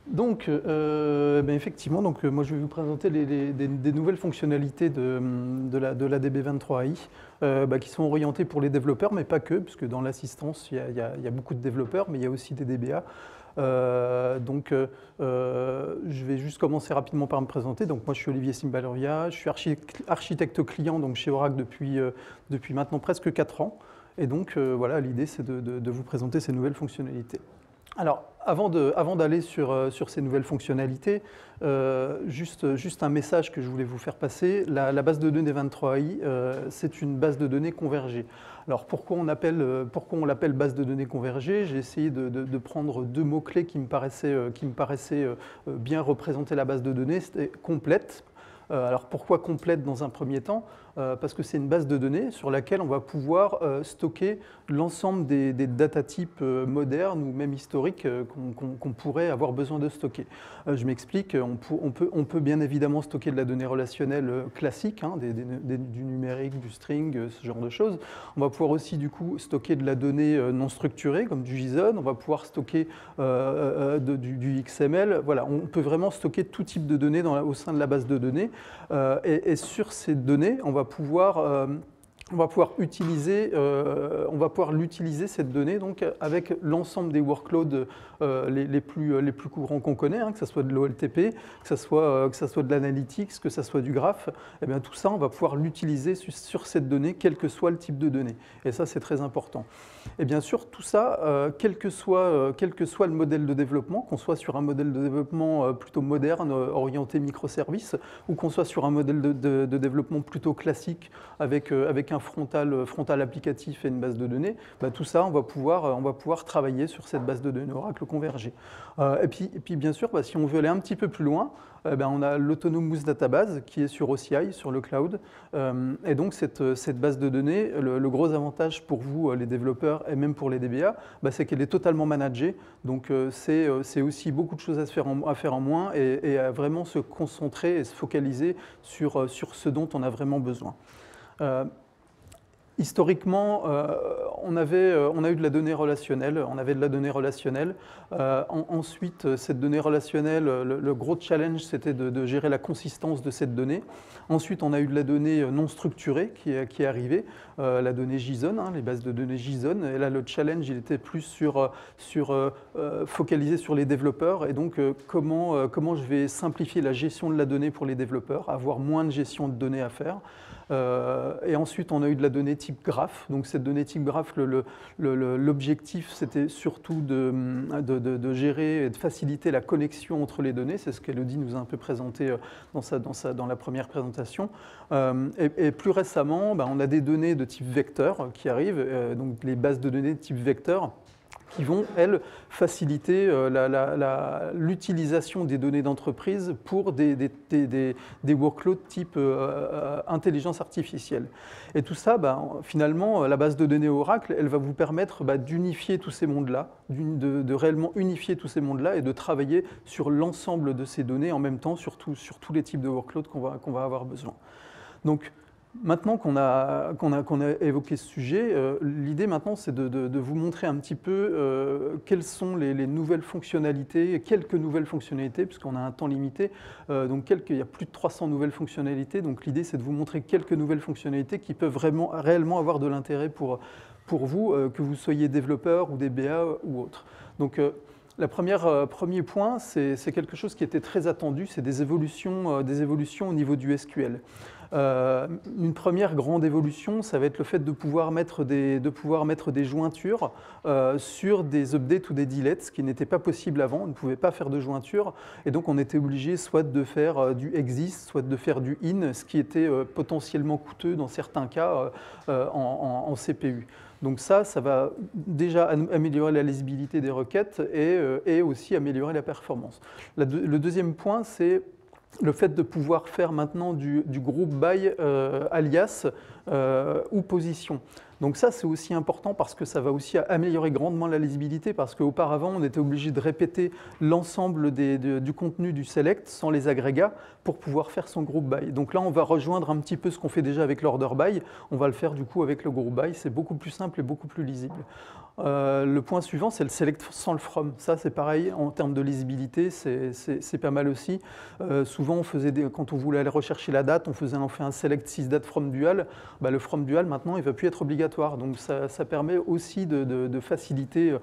Speaker 4: Donc, effectivement, moi je vais vous présenter des nouvelles fonctionnalités de la DB23i qui sont orientées pour les développeurs, mais pas que, puisque dans l'assistance, il y a beaucoup de développeurs, mais il y a aussi des DBA. Je vais juste commencer rapidement par me présenter. Donc, moi, je suis Olivier Simbaloria, je suis architecte client donc, chez Oracle depuis maintenant presque 4 ans. Et donc, voilà, l'idée, c'est de vous présenter ces nouvelles fonctionnalités. Alors, avant d'aller sur ces nouvelles fonctionnalités, juste un message que je voulais vous faire passer. La base de données 23i, c'est une base de données convergée. Alors, pourquoi on l'appelle base de données convergée? J'ai essayé de prendre 2 mots-clés qui me paraissaient bien représenter la base de données. C'était complète. Alors, pourquoi complète dans un premier temps? Parce que c'est une base de données sur laquelle on va pouvoir stocker l'ensemble des data types modernes ou même historiques qu'on pourrait avoir besoin de stocker. Je m'explique, on peut bien évidemment stocker de la donnée relationnelle classique, hein, du numérique, du string, ce genre de choses. On va pouvoir aussi du coup stocker de la donnée non structurée comme du JSON, on va pouvoir stocker du XML. Voilà, on peut vraiment stocker tout type de données au sein de la base de données. Et sur ces données, on va pouvoir l'utiliser cette donnée donc, avec l'ensemble des workloads les plus courants qu'on connaît, hein, que ce soit de l'OLTP, que ce soit de l'analytics, que ce soit du graph. Et bien, tout ça, on va pouvoir l'utiliser sur cette donnée, quel que soit le type de donnée. Et ça, c'est très important. Et bien sûr, tout ça, quel que soit le modèle de développement, qu'on soit sur un modèle de développement plutôt moderne, orienté microservices, ou qu'on soit sur un modèle de développement plutôt classique avec un frontal applicatif et une base de données, bah, tout ça, on va pouvoir travailler sur cette base de données Oracle convergée. Et puis, bien sûr, bah, si on veut aller un petit peu plus loin, on a l'Autonomous Database qui est sur OCI, sur le cloud. Et donc, cette base de données, le gros avantage pour vous, les développeurs, et même pour les DBA, bah, c'est qu'elle est totalement managée. Donc, c'est aussi beaucoup de choses à faire en moins et à vraiment se concentrer et se focaliser sur ce dont on a vraiment besoin. Historiquement, on a eu de la donnée relationnelle. Ensuite, cette donnée relationnelle, le gros challenge, c'était de gérer la consistance de cette donnée. Ensuite, on a eu de la donnée non structurée qui est arrivée, la donnée JSON, hein, les bases de données JSON. Et là, le challenge, il était plus focalisé sur les développeurs. Et donc, comment je vais simplifier la gestion de la donnée pour les développeurs, avoir moins de gestion de données à faire. Et ensuite, on a eu de la donnée type graph. Donc, cette donnée type graph, l'objectif, c'était surtout de gérer et de faciliter la connexion entre les données. C'est ce qu'Elodie nous a un peu présenté dans la première présentation. Et plus récemment, on a des données de type vecteur qui arrivent, donc les bases de données de type vecteur, qui vont, elles, faciliter l'utilisation des données d'entreprise pour des workloads type intelligence artificielle. Et tout ça, finalement, la base de données Oracle, elle va vous permettre d'unifier tous ces mondes-là, de réellement unifier tous ces mondes-là et de travailler sur l'ensemble de ces données en même temps, sur tous les types de workloads qu'on va avoir besoin. Donc, maintenant qu'on a évoqué ce sujet, l'idée maintenant c'est de vous montrer un petit peu quelles sont les nouvelles fonctionnalités, quelques nouvelles fonctionnalités, puisqu'on a un temps limité, donc il y a plus de 300 nouvelles fonctionnalités, donc l'idée c'est de vous montrer quelques nouvelles fonctionnalités qui peuvent réellement avoir de l'intérêt pour vous, que vous soyez développeur ou DBA ou autre. Donc, premier point, c'est quelque chose qui était très attendu, c'est des évolutions au niveau du SQL. Une première grande évolution, ça va être le fait de pouvoir mettre des jointures sur des updates ou des deletes, ce qui n'était pas possible avant. On ne pouvait pas faire de jointure, et donc on était obligé soit de faire du exist, soit de faire du in, ce qui était potentiellement coûteux dans certains cas en CPU. Donc ça va déjà améliorer la lisibilité des requêtes et aussi améliorer la performance. Le deuxième point, c'est le fait de pouvoir faire maintenant du group by alias ou position. Donc ça, c'est aussi important parce que ça va aussi améliorer grandement la lisibilité, parce qu'auparavant, on était obligé de répéter l'ensemble du contenu du select sans les agrégats pour pouvoir faire son group by. Donc là, on va rejoindre un petit peu ce qu'on fait déjà avec l'order by. On va le faire du coup avec le group by. C'est beaucoup plus simple et beaucoup plus lisible. Le point suivant, c'est le select sans le from. Ça, c'est pareil, en termes de lisibilité, c'est pas mal aussi. Souvent, quand on voulait aller rechercher la date, on fait un select sysdate from dual. Le from dual, maintenant, il ne va plus être obligatoire. aléatoires. Donc ça permet aussi de faciliter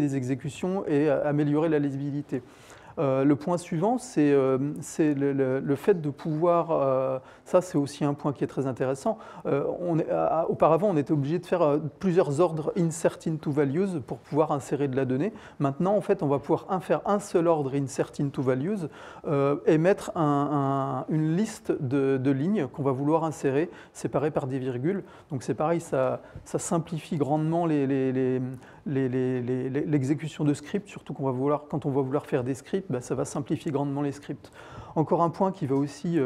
Speaker 4: les exécutions et améliorer la lisibilité. Le point suivant, c'est le fait de pouvoir, ça c'est aussi un point qui est très intéressant, auparavant on était obligé de faire plusieurs ordres insert into values pour pouvoir insérer de la donnée. Maintenant en fait on va pouvoir faire un seul ordre insert into values et mettre une liste de lignes qu'on va vouloir insérer séparées par des virgules. Donc c'est pareil, ça simplifie grandement l'exécution de scripts, surtout quand on va vouloir faire des scripts, ça va simplifier grandement les scripts. Encore un point qui va aussi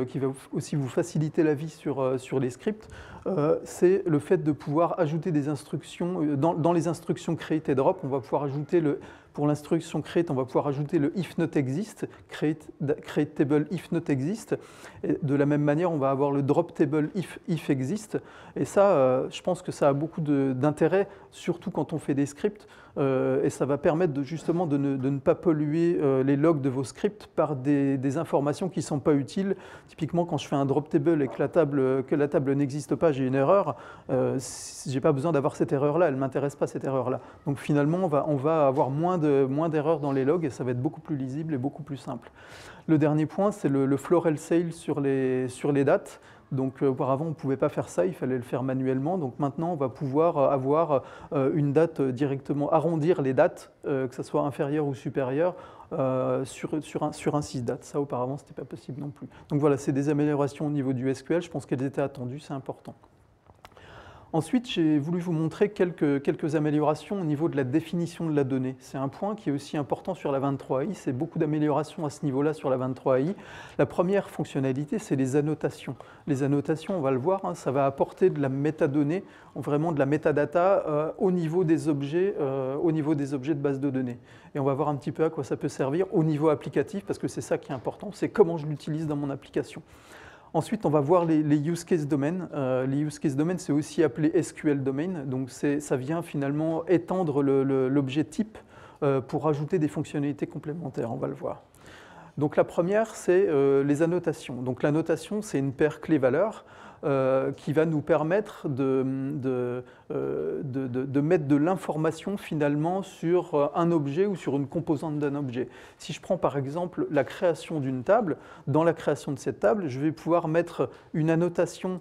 Speaker 4: vous faciliter la vie sur les scripts, c'est le fait de pouvoir ajouter des instructions. Dans les instructions create et drop, on va pouvoir ajouter pour l'instruction create, on va pouvoir ajouter le if not exist, create table if not exist. Et de la même manière, on va avoir le drop table if exist. Et ça, je pense que ça a beaucoup d'intérêt, surtout quand on fait des scripts. Et ça va permettre justement de ne pas polluer les logs de vos scripts par des informations qui ne sont pas utiles. Typiquement, quand je fais un drop table et que la table n'existe pas, j'ai une erreur. Je n'ai pas besoin d'avoir cette erreur-là, elle ne m'intéresse pas cette erreur-là. Donc finalement, on va avoir moins d'erreurs dans les logs et ça va être beaucoup plus lisible et beaucoup plus simple. Le dernier point, c'est le floral sale sur les dates. Donc auparavant, on ne pouvait pas faire ça, il fallait le faire manuellement. Donc maintenant, on va pouvoir avoir une date directement, arrondir les dates, que ce soit inférieur ou supérieur, sur un 6 dates. Ça, auparavant, ce n'était pas possible non plus. Donc voilà, c'est des améliorations au niveau du SQL. Je pense qu'elles étaient attendues, c'est important. Ensuite, j'ai voulu vous montrer quelques améliorations au niveau de la définition de la donnée. C'est un point qui est aussi important sur la 23AI. C'est beaucoup d'améliorations à ce niveau-là sur la 23AI. La première fonctionnalité, c'est les annotations. Les annotations, on va le voir, ça va apporter de la métadonnée, vraiment de la métadata au niveau des objets de base de données. Et on va voir un petit peu à quoi ça peut servir au niveau applicatif, parce que c'est ça qui est important, c'est comment je l'utilise dans mon application. Ensuite, on va voir les use case domain. Les use case domain, c'est aussi appelé SQL domain. Donc, ça vient finalement étendre l'objet type pour ajouter des fonctionnalités complémentaires. On va le voir. Donc, la première, c'est les annotations. Donc, l'annotation, c'est une paire clé-valeur qui va nous permettre de mettre de l'information finalement sur un objet ou sur une composante d'un objet. Si je prends par exemple la création d'une table, dans la création de cette table, je vais pouvoir mettre une annotation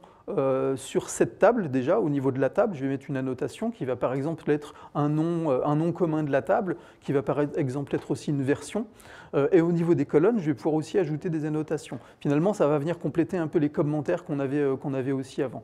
Speaker 4: sur cette table déjà, au niveau de la table, je vais mettre une annotation qui va par exemple être un nom commun de la table, qui va par exemple être aussi une version. Et au niveau des colonnes, je vais pouvoir aussi ajouter des annotations. Finalement, ça va venir compléter un peu les commentaires qu'on avait aussi avant.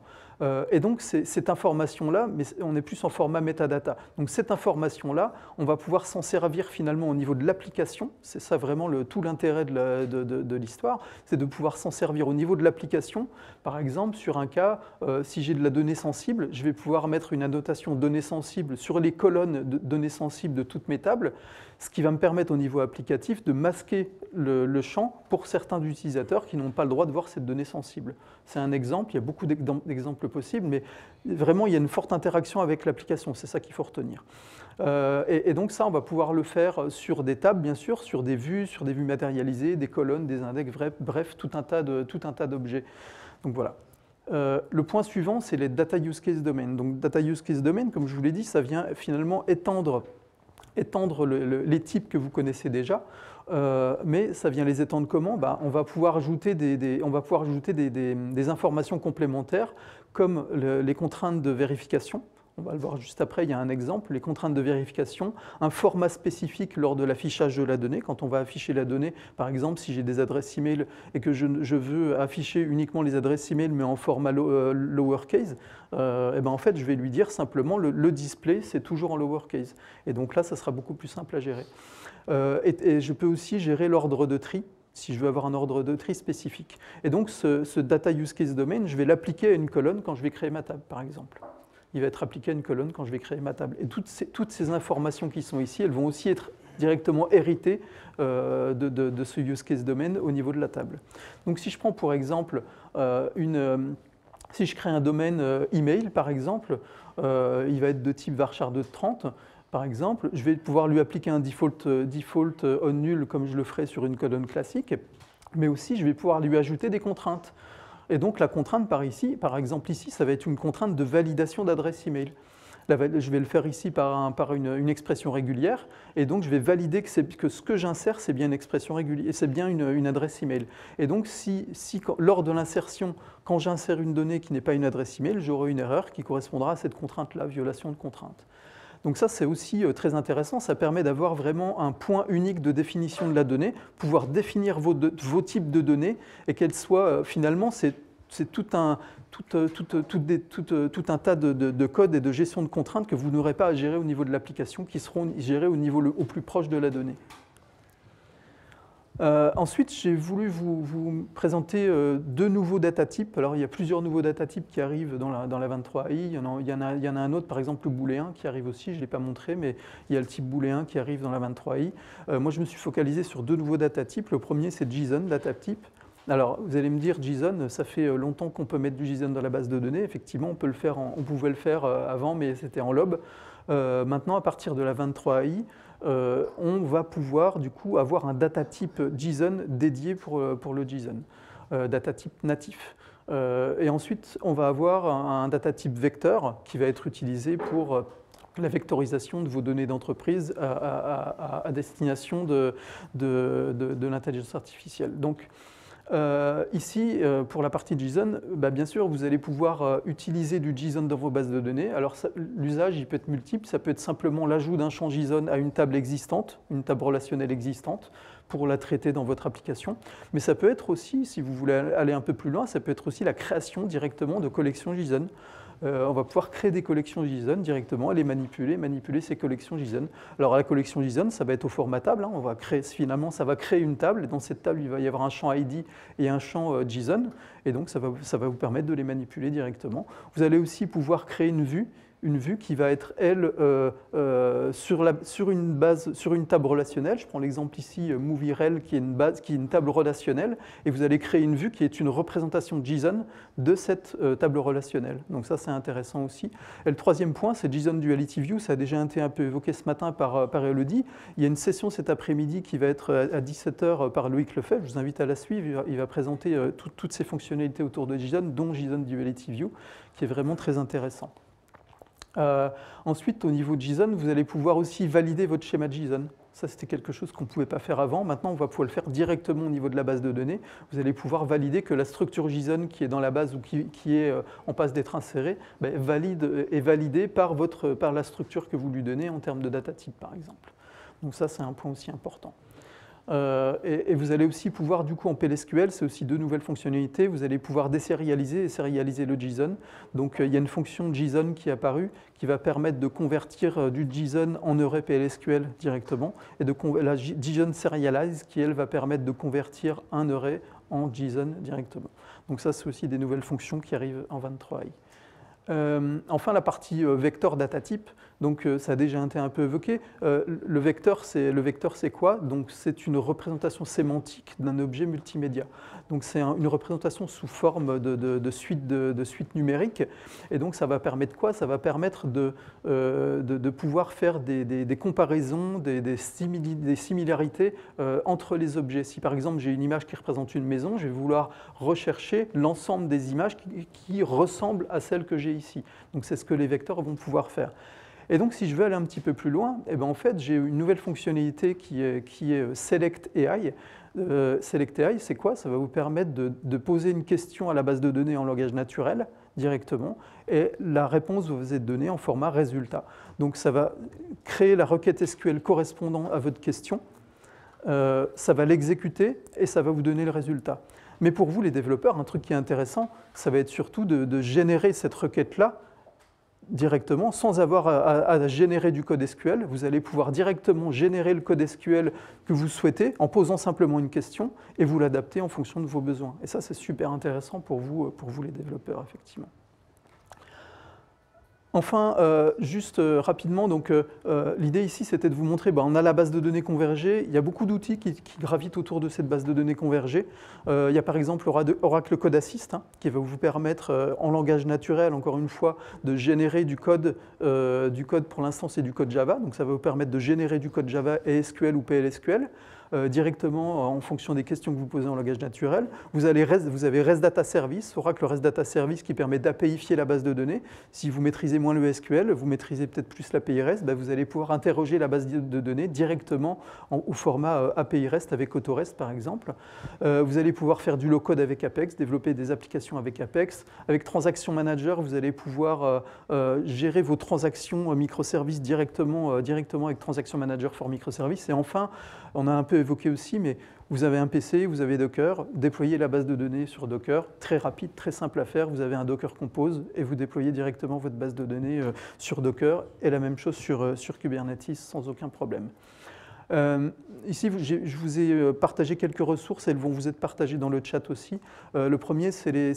Speaker 4: Et donc, cette information-là, mais on est plus en format metadata. Donc, cette information-là, on va pouvoir s'en servir finalement au niveau de l'application. C'est ça vraiment tout l'intérêt de l'histoire, c'est de pouvoir s'en servir au niveau de l'application. Par exemple, sur un cas, si j'ai de la donnée sensible, je vais pouvoir mettre une annotation donnée sensible sur les colonnes de données sensibles de toutes mes tables, ce qui va me permettre au niveau applicatif de masquer le champ pour certains utilisateurs qui n'ont pas le droit de voir cette donnée sensible. C'est un exemple, il y a beaucoup d'exemples possibles, mais vraiment il y a une forte interaction avec l'application, c'est ça qu'il faut retenir. Et donc ça, on va pouvoir le faire sur des tables, bien sûr, sur des vues matérialisées, des colonnes, des index, bref, tout un tas d'objets. Donc voilà. Le point suivant, c'est les data use case domain. Donc data use case domain, comme je vous l'ai dit, ça vient finalement étendre les types que vous connaissez déjà, mais ça vient les étendre comment ? On va pouvoir ajouter des informations complémentaires comme les contraintes de vérification. On va le voir juste après, il y a un exemple, les contraintes de vérification, un format spécifique lors de l'affichage de la donnée. Quand on va afficher la donnée, par exemple, si j'ai des adresses email et que je veux afficher uniquement les adresses email mais en format lowercase, en fait, je vais lui dire simplement le display, c'est toujours en lowercase. Et donc là, ça sera beaucoup plus simple à gérer. Et je peux aussi gérer l'ordre de tri, si je veux avoir un ordre de tri spécifique. Et donc, ce data use case domain, je vais l'appliquer à une colonne quand je vais créer ma table, par exemple. Il va être appliqué à une colonne quand je vais créer ma table. Et toutes ces informations qui sont ici, elles vont aussi être directement héritées de ce use case domain au niveau de la table. Donc si je prends pour exemple, si je crée un domaine email, par exemple, il va être de type varchar230. Par exemple, je vais pouvoir lui appliquer un default on null comme je le ferais sur une colonne classique, mais aussi je vais pouvoir lui ajouter des contraintes. Et donc la contrainte par exemple ici, ça va être une contrainte de validation d'adresse email. Je vais le faire ici par une expression régulière, et donc je vais valider que ce que j'insère, c'est bien une expression régulière, et c'est bien une adresse email. Et donc lors de l'insertion, quand j'insère une donnée qui n'est pas une adresse email, j'aurai une erreur qui correspondra à cette contrainte-là, violation de contrainte. Donc ça, c'est aussi très intéressant, ça permet d'avoir vraiment un point unique de définition de la donnée, pouvoir définir vos types de données, et qu'elles soient, finalement, c'est tout un tas de codes et de gestion de contraintes que vous n'aurez pas à gérer au niveau de l'application, qui seront gérés au niveau au plus proche de la donnée. Ensuite, j'ai voulu vous présenter deux nouveaux datatypes. Alors, il y a plusieurs nouveaux datatypes qui arrivent dans la 23i. Il y en a un autre, par exemple, le booléen, qui arrive aussi. Je ne l'ai pas montré, mais il y a le type booléen qui arrive dans la 23i. Moi, je me suis focalisé sur deux nouveaux datatypes. Le premier, c'est JSON datatype. Alors, vous allez me dire, JSON, ça fait longtemps qu'on peut mettre du JSON dans la base de données. Effectivement, on pouvait le faire avant, mais c'était en LOB. Maintenant, à partir de la 23i, on va pouvoir du coup avoir un datatype JSON dédié pour le JSON, datatype natif. Et ensuite, on va avoir un datatype vecteur qui va être utilisé pour la vectorisation de vos données d'entreprise à destination de l'intelligence artificielle. Donc, ici, pour la partie JSON, bien sûr, vous allez pouvoir utiliser du JSON dans vos bases de données. Alors, l'usage, il peut être multiple. Ça peut être simplement l'ajout d'un champ JSON à une table existante, une table relationnelle existante, pour la traiter dans votre application. Mais ça peut être aussi, si vous voulez aller un peu plus loin, ça peut être aussi la création directement de collections JSON. On va pouvoir créer des collections JSON directement et les manipuler ces collections JSON. Alors la collection JSON, ça va être au format table. On va créer, finalement, ça va créer une table. Et dans cette table, il va y avoir un champ ID et un champ JSON. Et donc, ça va vous permettre de les manipuler directement. Vous allez aussi pouvoir créer une vue qui va être, elle, sur une table relationnelle. Je prends l'exemple ici, MovieRel, qui est une table relationnelle, et vous allez créer une vue qui est une représentation JSON de cette table relationnelle. Donc ça, c'est intéressant aussi. Et le troisième point, c'est JSON Duality View. Ça a déjà été un peu évoqué ce matin par Elodie. Il y a une session cet après-midi qui va être à 17h par Loïc Lefebvre. Je vous invite à la suivre. Il va présenter toutes ces fonctionnalités autour de JSON, dont JSON Duality View, qui est vraiment très intéressant. Ensuite, au niveau de JSON, vous allez pouvoir aussi valider votre schéma JSON. Ça, c'était quelque chose qu'on ne pouvait pas faire avant. Maintenant, on va pouvoir le faire directement au niveau de la base de données. Vous allez pouvoir valider que la structure JSON qui est dans la base ou qui est en passe d'être insérée est validée par la structure que vous lui donnez en termes de data type, par exemple. Donc ça, c'est un point aussi important. Et vous allez aussi pouvoir, du coup, en PLSQL, c'est aussi deux nouvelles fonctionnalités. Vous allez pouvoir désérialiser et sérialiser le JSON. Donc, il y a une fonction JSON qui est apparue qui va permettre de convertir du JSON en array PLSQL directement. Et la JSON Serialize qui, elle, va permettre de convertir un array en JSON directement. Donc, ça, c'est aussi des nouvelles fonctions qui arrivent en 23i. Enfin, la partie vecteur data type, donc ça a déjà été un peu évoqué. Le vecteur, c'est quoi? Donc, c'est une représentation sémantique d'un objet multimédia. Donc, c'est une représentation sous forme de suite numérique. Et donc, ça va permettre quoi? Ça va permettre de pouvoir faire des comparaisons, des similarités entre les objets. Si par exemple, j'ai une image qui représente une maison, je vais vouloir rechercher l'ensemble des images qui ressemblent à celles que j'ai ici. Donc, c'est ce que les vecteurs vont pouvoir faire. Et donc, si je veux aller un petit peu plus loin, en fait, j'ai une nouvelle fonctionnalité qui est Select AI. Select AI, c'est quoi? Ça va vous permettre de poser une question à la base de données en langage naturel directement, et la réponse va vous être donnée en format résultat. Donc, ça va créer la requête SQL correspondant à votre question, ça va l'exécuter, et ça va vous donner le résultat. Mais pour vous, les développeurs, un truc qui est intéressant, ça va être surtout de générer cette requête-là directement, sans avoir à générer du code SQL. Vous allez pouvoir directement générer le code SQL que vous souhaitez en posant simplement une question et vous l'adapter en fonction de vos besoins. Et ça, c'est super intéressant pour vous les développeurs, effectivement. Enfin, juste rapidement, donc l'idée ici, c'était de vous montrer, on a la base de données convergée, il y a beaucoup d'outils qui gravitent autour de cette base de données convergée. Il y a par exemple Oracle Code Assist, qui va vous permettre, en langage naturel, encore une fois, de générer du code pour l'instant, c'est du code Java, donc ça va vous permettre de générer du code Java et SQL ou PLSQL. directement en fonction des questions que vous posez en langage naturel. Vous avez REST Data Service, Oracle REST Data Service qui permet d'APIfier la base de données. Si vous maîtrisez moins le SQL, vous maîtrisez peut-être plus l'API REST, vous allez pouvoir interroger la base de données directement au format API REST avec AutoREST par exemple. Vous allez pouvoir faire du low-code avec Apex, développer des applications avec Apex. Avec Transaction Manager, vous allez pouvoir gérer vos transactions microservices directement avec Transaction Manager for Microservices. Et enfin, on a un peu évoqué aussi, mais vous avez un PC, vous avez Docker, déployez la base de données sur Docker, très rapide, très simple à faire. Vous avez un Docker Compose et vous déployez directement votre base de données sur Docker et la même chose sur Kubernetes sans aucun problème. Ici, je vous ai partagé quelques ressources, elles vont vous être partagées dans le chat aussi. Le premier, c'est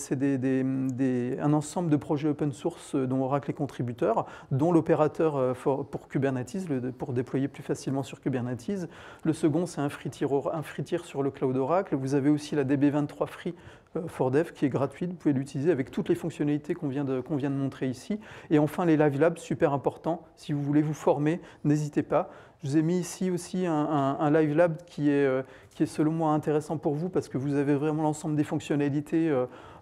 Speaker 4: un ensemble de projets open source dont Oracle est contributeur, dont l'opérateur pour Kubernetes, pour déployer plus facilement sur Kubernetes. Le second, c'est un free tier sur le cloud Oracle. Vous avez aussi la DB23 Free for Dev qui est gratuite, vous pouvez l'utiliser avec toutes les fonctionnalités qu'on vient de montrer ici. Et enfin, les Live Labs, super important, si vous voulez vous former, n'hésitez pas. Je vous ai mis ici aussi un Live Lab qui est selon moi intéressant pour vous parce que vous avez vraiment l'ensemble des fonctionnalités,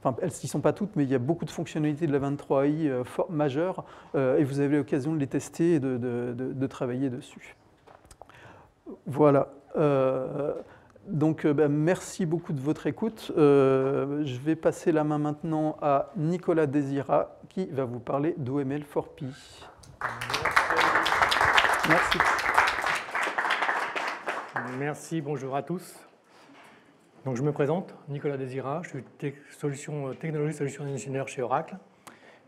Speaker 4: enfin elles n'y sont pas toutes, mais il y a beaucoup de fonctionnalités de la 23i majeures et vous avez l'occasion de les tester et de travailler dessus. Voilà. Donc, merci beaucoup de votre écoute. Je vais passer la main maintenant à Nicolas Desira qui va vous parler d'OML4P. Merci.
Speaker 5: Merci, bonjour à tous. Donc, je me présente, Nicolas Desira, je suis technologie solution ingénieur chez Oracle.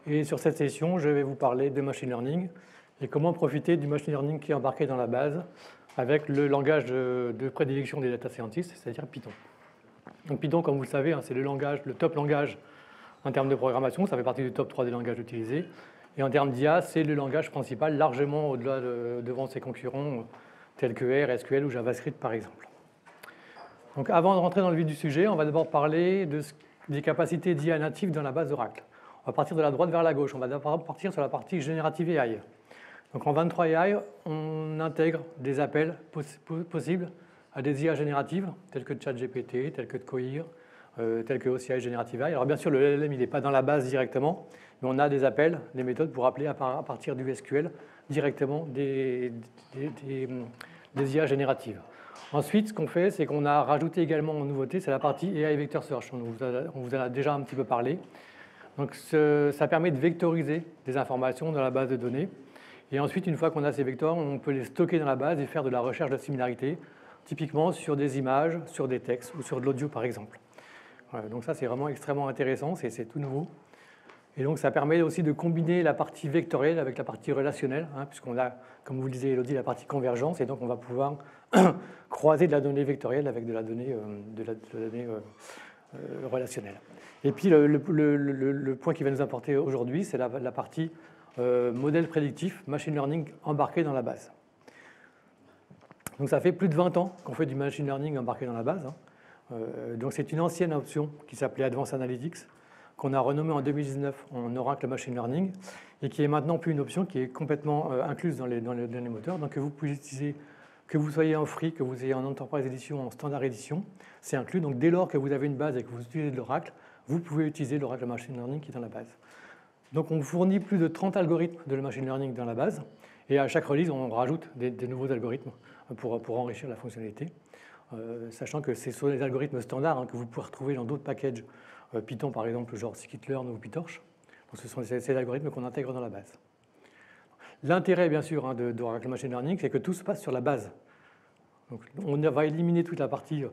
Speaker 5: Et sur cette session, je vais vous parler de machine learning et comment profiter du machine learning qui est embarqué dans la base avec le langage de prédilection des data scientists, c'est-à-dire Python. Donc Python, comme vous le savez, c'est le top langage en termes de programmation, ça fait partie du top 3 des langages utilisés. Et en termes d'IA, c'est le langage principal, largement au-delà devant ses concurrents tels que R, SQL ou JavaScript par exemple. Donc avant de rentrer dans le vif du sujet, on va d'abord parler des capacités d'IA natives dans la base Oracle. On va partir de la droite vers la gauche, on va d'abord partir sur la partie Generative AI. Donc en 23 AI, on intègre des appels possibles à des IA génératives, telles que ChatGPT, telles que Cohere, telles que OCI Generative AI. Alors bien sûr, le LLM, il n'est pas dans la base directement, mais on a des appels, des méthodes pour appeler à partir du SQL directement des IA génératives. Ensuite, ce qu'on fait, c'est qu'on a rajouté également en nouveauté, c'est la partie AI Vector Search. On vous en a déjà un petit peu parlé. Donc ça permet de vectoriser des informations dans la base de données. Et ensuite, une fois qu'on a ces vecteurs, on peut les stocker dans la base et faire de la recherche de similarité, typiquement sur des images, sur des textes ou sur de l'audio par exemple. Voilà, donc ça, c'est vraiment extrêmement intéressant, c'est tout nouveau. Et donc ça permet aussi de combiner la partie vectorielle avec la partie relationnelle, puisqu'on a, comme vous le disiez Elodie, la partie convergence, et donc on va pouvoir croiser de la donnée vectorielle avec de la donnée, relationnelle. Et puis le point qui va nous importer aujourd'hui, c'est la partie modèle prédictif, machine learning embarqué dans la base. Donc ça fait plus de 20 ans qu'on fait du machine learning embarqué dans la base. Donc c'est une ancienne option qui s'appelait Advanced Analytics, qu'on a renommée en 2019 en Oracle Machine Learning, et qui est maintenant plus une option qui est complètement incluse dans les moteurs, donc que vous pouvez utiliser, que vous soyez en free, que vous ayez en Enterprise Edition, en Standard Edition, c'est inclus. Donc dès lors que vous avez une base et que vous utilisez de l'Oracle, vous pouvez utiliser l'Oracle Machine Learning qui est dans la base. Donc on fournit plus de 30 algorithmes de machine learning dans la base, et à chaque release, on rajoute des nouveaux algorithmes pour enrichir la fonctionnalité, sachant que ce sont des algorithmes standards que vous pouvez retrouver dans d'autres packages Python, par exemple, genre scikit-learn ou PyTorch. Donc ce sont ces algorithmes qu'on intègre dans la base. L'intérêt, bien sûr, d'Oracle Machine Learning, c'est que tout se passe sur la base. Donc, on va éliminer toute la partie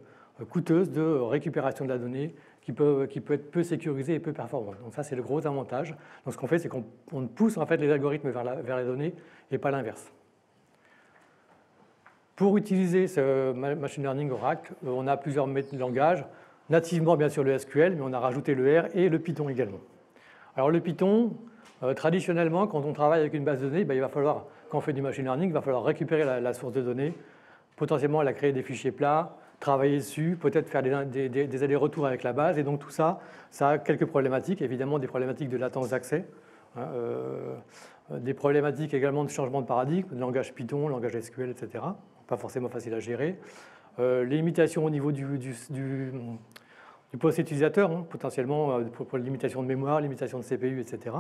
Speaker 5: coûteuse de récupération de la donnée qui peut être peu sécurisée et peu performante. Donc ça, c'est le gros avantage. Donc ce qu'on fait, c'est qu'on pousse en fait les algorithmes vers les données et pas l'inverse. Pour utiliser ce machine learning Oracle, on a plusieurs langages. Nativement, bien sûr, le SQL, mais on a rajouté le R et le Python également. Alors le Python, traditionnellement, quand on travaille avec une base de données, il va falloir, quand on fait du machine learning, il va falloir récupérer la source de données, potentiellement la créer des fichiers plats, travailler dessus, peut-être faire des allers-retours avec la base. Et donc tout ça, ça a quelques problématiques, évidemment des problématiques de latence d'accès, des problématiques également de changement de paradigme, de langage Python, langage SQL, etc. Pas forcément facile à gérer. les limitations au niveau du poste utilisateur, hein, potentiellement pour limitation de mémoire, limitation de CPU, etc.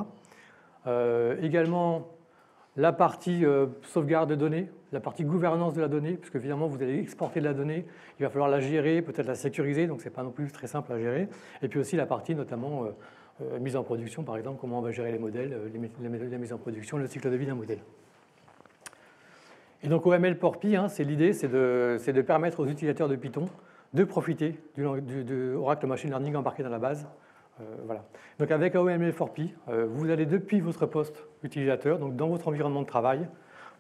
Speaker 5: Également, la partie sauvegarde de données, la partie gouvernance de la donnée, puisque évidemment vous allez exporter de la donnée, il va falloir la gérer, peut-être la sécuriser, donc ce n'est pas non plus très simple à gérer. Et puis aussi la partie notamment mise en production, par exemple, comment on va gérer les modèles, la mise en production, le cycle de vie d'un modèle. Et donc OML PORPI, hein, l'idée c'est de permettre aux utilisateurs de Python de profiter de Oracle Machine Learning embarqué dans la base. Voilà. Donc avec OML PORPI, vous allez depuis votre poste utilisateur, donc dans votre environnement de travail,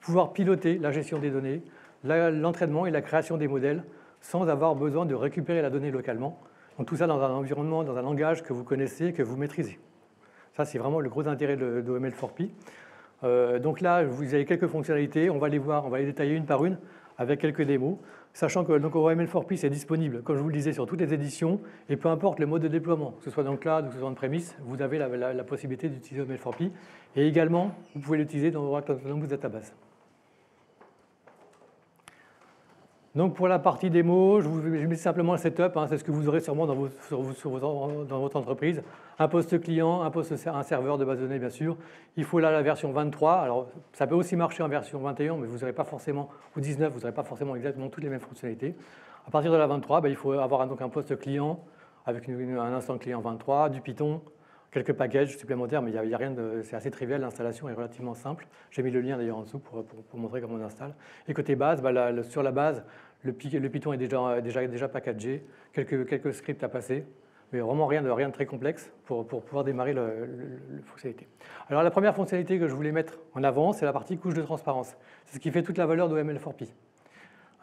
Speaker 5: pouvoir piloter la gestion des données, l'entraînement et la création des modèles sans avoir besoin de récupérer la donnée localement. Donc tout ça dans un environnement, dans un langage que vous connaissez, que vous maîtrisez. Ça, c'est vraiment le gros intérêt de OML PORPI. Donc là, vous avez quelques fonctionnalités, on va les voir, on va les détailler une par une avec quelques démos, sachant que donc, OML PORPI c'est disponible, comme je vous le disais, sur toutes les éditions, et peu importe le mode de déploiement, que ce soit dans le cloud ou que ce soit en premise, vous avez la possibilité d'utiliser OML PORPI, et également, vous pouvez l'utiliser dans Oracle Autonomous Database. Donc pour la partie démo, je mets simplement le setup, hein, c'est ce que vous aurez sûrement dans votre entreprise. Un poste client, un serveur de base de données bien sûr. Il faut là la version 23, alors ça peut aussi marcher en version 21, mais vous n'aurez pas forcément, ou 19, vous n'aurez pas forcément exactement toutes les mêmes fonctionnalités. À partir de la 23, il faut avoir donc un poste client avec un instant client 23, du Python, quelques packages supplémentaires, mais il y a rien de, c'est assez trivial, l'installation est relativement simple. J'ai mis le lien d'ailleurs en dessous pour montrer comment on installe. Et côté base, sur la base, le Python est déjà packagé, quelques scripts à passer, mais vraiment rien de très complexe pour pouvoir démarrer la fonctionnalité. Alors la première fonctionnalité que je voulais mettre en avant, c'est la partie couche de transparence. C'est ce qui fait toute la valeur d'OML PORPI.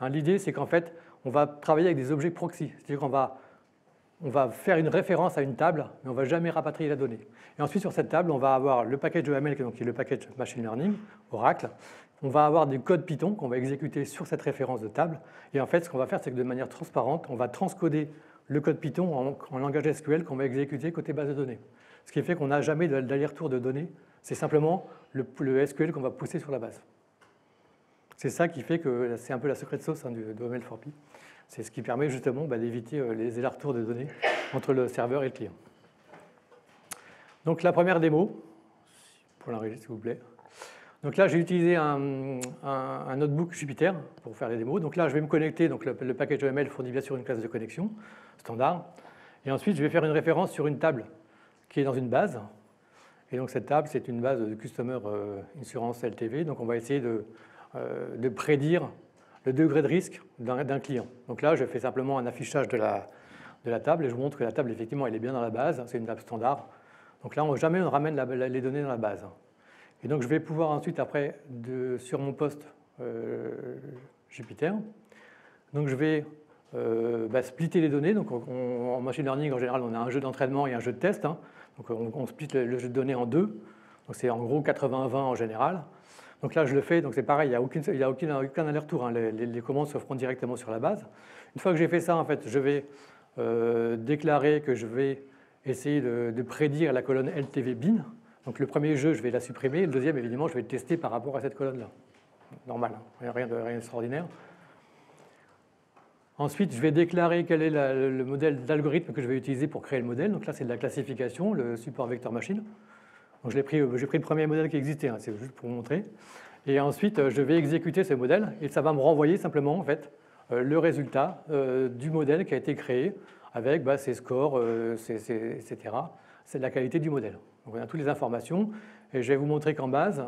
Speaker 5: Hein, l'idée, c'est qu'en fait, on va travailler avec des objets proxy, c'est-à-dire qu'on va faire une référence à une table, mais on ne va jamais rapatrier la donnée. Et ensuite, sur cette table, on va avoir le package OML, qui est le package Machine Learning, Oracle. On va avoir des codes Python qu'on va exécuter sur cette référence de table. Et en fait, ce qu'on va faire, c'est que de manière transparente, on va transcoder le code Python en langage SQL qu'on va exécuter côté base de données. Ce qui fait qu'on n'a jamais d'aller-retour de données. C'est simplement le SQL qu'on va pousser sur la base. C'est ça qui fait que c'est un peu la secret sauce de OML PORPI. C'est ce qui permet justement d'éviter les allers-retours de données entre le serveur et le client. Donc la première démo, pour la régie s'il vous plaît. Donc là, j'ai utilisé un notebook Jupyter pour faire les démos. Donc là, je vais me connecter. Donc le package OML fournit bien sûr une classe de connexion standard. Et ensuite, je vais faire une référence sur une table qui est dans une base. Et donc cette table, c'est une base de Customer Insurance LTV. Donc on va essayer de prédire le degré de risque d'un client. Donc là, je fais simplement un affichage de la table et je vous montre que la table, effectivement, elle est bien dans la base. C'est une table standard. Donc là, jamais on ramène les données dans la base. Et donc, je vais pouvoir ensuite, après, sur mon poste Jupyter, donc je vais splitter les données. Donc, en machine learning, en général, on a un jeu d'entraînement et un jeu de test. Hein. Donc, on split le jeu de données en deux. Donc, c'est en gros 80-20 en général. Donc là, je le fais. Donc, c'est pareil, il n'y a aucun aller-retour. Hein. Les commandes se feront directement sur la base. Une fois que j'ai fait ça, en fait, je vais déclarer que je vais essayer de prédire la colonne LTV bin. Donc le premier jeu, je vais la supprimer. Le deuxième, évidemment, je vais le tester par rapport à cette colonne-là. Normal, hein, rien d'extraordinaire. Ensuite, je vais déclarer quel est le modèle d'algorithme que je vais utiliser pour créer le modèle. Donc là, c'est de la classification, le support vector machine. Donc j'ai pris le premier modèle qui existait, hein, c'est juste pour vous montrer. Et ensuite, je vais exécuter ce modèle et ça va me renvoyer simplement en fait, le résultat du modèle qui a été créé avec ses scores, etc. C'est de la qualité du modèle. Donc on a toutes les informations et je vais vous montrer qu'en base,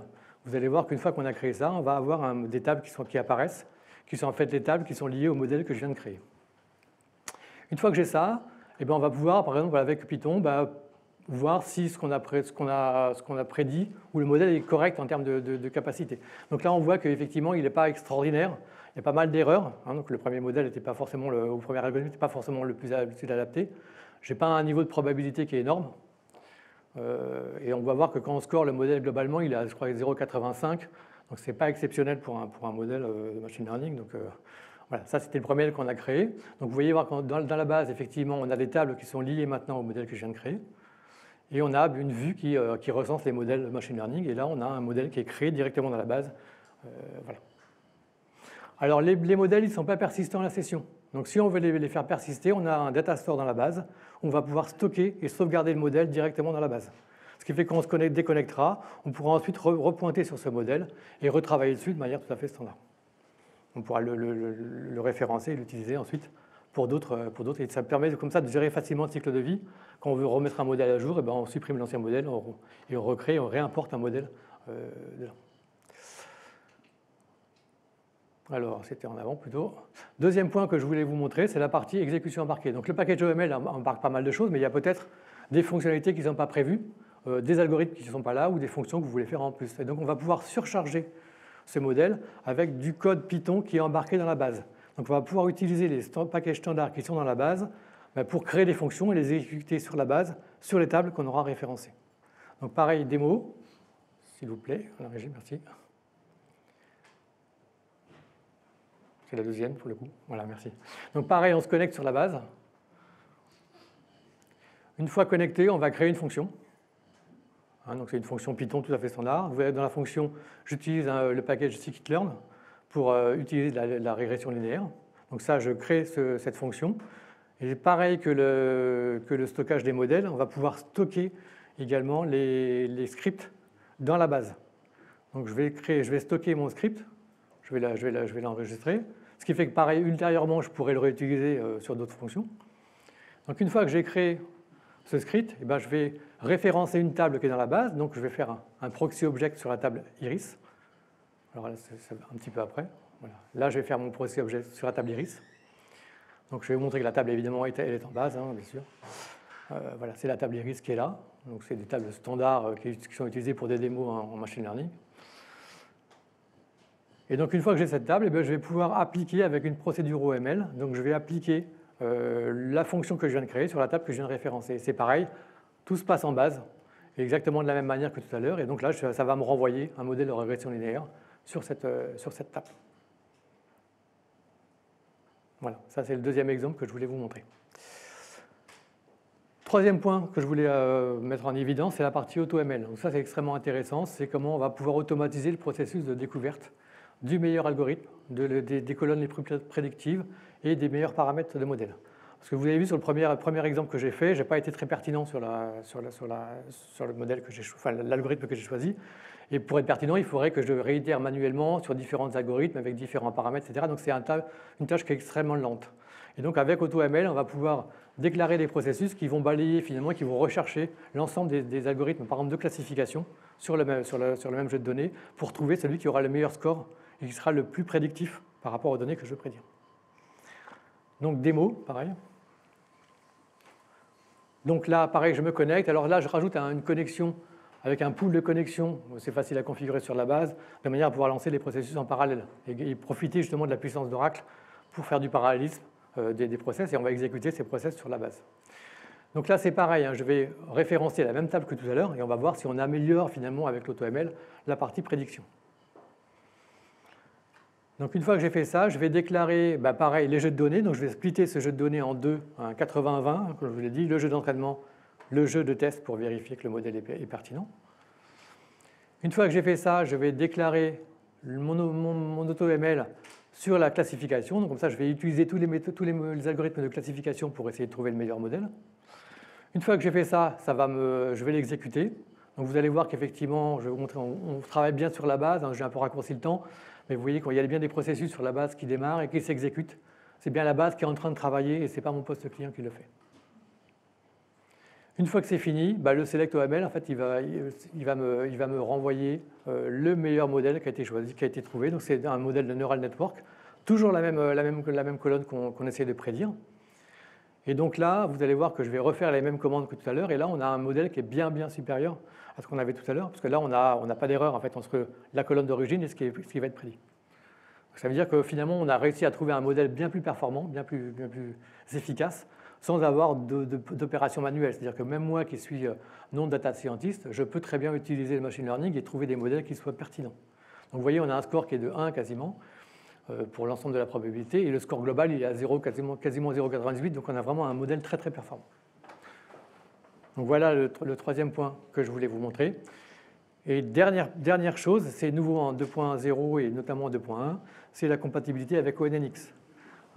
Speaker 5: vous allez voir qu'une fois qu'on a créé ça, on va avoir des tables qui apparaissent, qui sont en fait les tables qui sont liées au modèle que je viens de créer. Une fois que j'ai ça, on va pouvoir, par exemple, avec Python, voir si ce qu'on a prédit ou le modèle est correct en termes de capacité. Donc là, on voit qu'effectivement, il n'est pas extraordinaire. Il y a pas mal d'erreurs. Hein, donc le premier modèle n'était pas forcément, au premier algorithme n'était pas forcément le plus adapté. Je n'ai pas un niveau de probabilité qui est énorme. Et on va voir que quand on score le modèle globalement, il est à, je crois, 0,85. Donc ce n'est pas exceptionnel pour un modèle de machine learning. Donc voilà, ça c'était le premier qu'on a créé. Donc vous voyez voir que dans la base, effectivement, on a des tables qui sont liées maintenant au modèle que je viens de créer. Et on a une vue qui recense les modèles de machine learning. Et là, on a un modèle qui est créé directement dans la base. Voilà. Alors les modèles, ils ne sont pas persistants à la session. Donc si on veut les faire persister, on a un data store dans la base, où on va pouvoir stocker et sauvegarder le modèle directement dans la base. Ce qui fait qu'on se déconnectera, on pourra ensuite repointer sur ce modèle et retravailler dessus de manière tout à fait standard. On pourra le référencer et l'utiliser ensuite pour d'autres. Et ça permet comme ça de gérer facilement le cycle de vie. Quand on veut remettre un modèle à jour, et ben on supprime l'ancien modèle et on recrée, on réimporte un modèle dedans. Alors, c'était en avant plutôt. Deuxième point que je voulais vous montrer, c'est la partie exécution embarquée. Donc le package OML embarque pas mal de choses, mais il y a peut-être des fonctionnalités qui ne sont pas prévues, des algorithmes qui ne sont pas là ou des fonctions que vous voulez faire en plus. Et donc on va pouvoir surcharger ce modèle avec du code Python qui est embarqué dans la base. Donc on va pouvoir utiliser les packages standards qui sont dans la base pour créer des fonctions et les exécuter sur la base, sur les tables qu'on aura référencées. Donc pareil, démo, s'il vous plaît, à la régie, merci. C'est la deuxième pour le coup. Voilà, merci. Donc pareil, on se connecte sur la base. Une fois connecté, on va créer une fonction. Donc c'est une fonction Python tout à fait standard. Vous voyez dans la fonction, j'utilise le package scikit-learn pour utiliser la régression linéaire. Donc ça, je crée cette fonction. Et pareil que le stockage des modèles, on va pouvoir stocker également les scripts dans la base. Donc je vais stocker mon script. Je vais l'enregistrer. Ce qui fait que, pareil, ultérieurement, je pourrais le réutiliser sur d'autres fonctions. Donc, une fois que j'ai créé ce script, eh ben, je vais référencer une table qui est dans la base. Donc, je vais faire un proxy object sur la table iris. Alors là, c'est un petit peu après. Voilà. Là, je vais faire mon proxy object sur la table iris. Donc, je vais vous montrer que la table, évidemment, elle est en base, bien sûr. Voilà, c'est la table iris qui est là. Donc, c'est des tables standards qui sont utilisées pour des démos en machine learning. Et donc, une fois que j'ai cette table, je vais pouvoir appliquer avec une procédure OML. Donc, je vais appliquer la fonction que je viens de créer sur la table que je viens de référencer. C'est pareil, tout se passe en base, exactement de la même manière que tout à l'heure. Et donc là, ça va me renvoyer un modèle de régression linéaire sur cette table. Voilà, ça c'est le deuxième exemple que je voulais vous montrer. Troisième point que je voulais mettre en évidence, c'est la partie AutoML. Donc ça, c'est extrêmement intéressant. C'est comment on va pouvoir automatiser le processus de découverte du meilleur algorithme, des colonnes les plus prédictives et des meilleurs paramètres de modèle. Parce que vous avez vu sur le premier exemple que j'ai fait, je n'ai pas été très pertinent sur le modèle que l'algorithme que j'ai choisi. Et pour être pertinent, il faudrait que je réitère manuellement sur différents algorithmes avec différents paramètres, etc. Donc c'est une tâche qui est extrêmement lente. Et donc avec AutoML, on va pouvoir déclarer des processus qui vont balayer finalement, qui vont rechercher l'ensemble des algorithmes, par exemple de classification, sur le même jeu de données, pour trouver celui qui aura le meilleur score et qui sera le plus prédictif par rapport aux données que je veux prédire. Donc démo, pareil. Donc là, pareil, je me connecte. Alors là, je rajoute une connexion avec un pool de connexions. C'est facile à configurer sur la base, de manière à pouvoir lancer les processus en parallèle et profiter justement de la puissance d'Oracle pour faire du parallélisme des process, et on va exécuter ces process sur la base. Donc là, c'est pareil, je vais référencer la même table que tout à l'heure et on va voir si on améliore finalement avec l'AutoML la partie prédiction. Donc une fois que j'ai fait ça, je vais déclarer pareil les jeux de données. Donc je vais splitter ce jeu de données en deux, un 80-20, comme je vous l'ai dit, le jeu d'entraînement, le jeu de test pour vérifier que le modèle est pertinent. Une fois que j'ai fait ça, je vais déclarer mon AutoML sur la classification. Donc comme ça, je vais utiliser tous les algorithmes de classification pour essayer de trouver le meilleur modèle. Une fois que j'ai fait ça, je vais l'exécuter. Donc vous allez voir qu'effectivement, je vais vous montrer, on travaille bien sur la base. J'ai un peu raccourci le temps, mais vous voyez qu'il y a bien des processus sur la base qui démarrent et qui s'exécutent. C'est bien la base qui est en train de travailler et ce n'est pas mon poste client qui le fait. Une fois que c'est fini, le select OML, en fait, il va me renvoyer le meilleur modèle qui a été choisi, qui a été trouvé. Donc c'est un modèle de neural network, toujours la même colonne qu'on essaie de prédire. Et donc là, vous allez voir que je vais refaire les mêmes commandes que tout à l'heure. Et là, on a un modèle qui est bien supérieur à ce qu'on avait tout à l'heure, parce que là, on n'a pas d'erreur en fait, entre la colonne d'origine et ce qui va être prédit. Donc, ça veut dire que finalement, on a réussi à trouver un modèle bien plus performant, bien plus efficace, sans avoir d'opération manuelle. C'est-à-dire que même moi qui suis non data scientist, je peux très bien utiliser le machine learning et trouver des modèles qui soient pertinents. Donc vous voyez, on a un score qui est de 1 quasiment pour l'ensemble de la probabilité, et le score global il est à 0, quasiment 0,98, donc on a vraiment un modèle très performant. Donc voilà le troisième point que je voulais vous montrer. Et dernière chose, c'est nouveau en 2.0 et notamment en 2.1, c'est la compatibilité avec ONNX.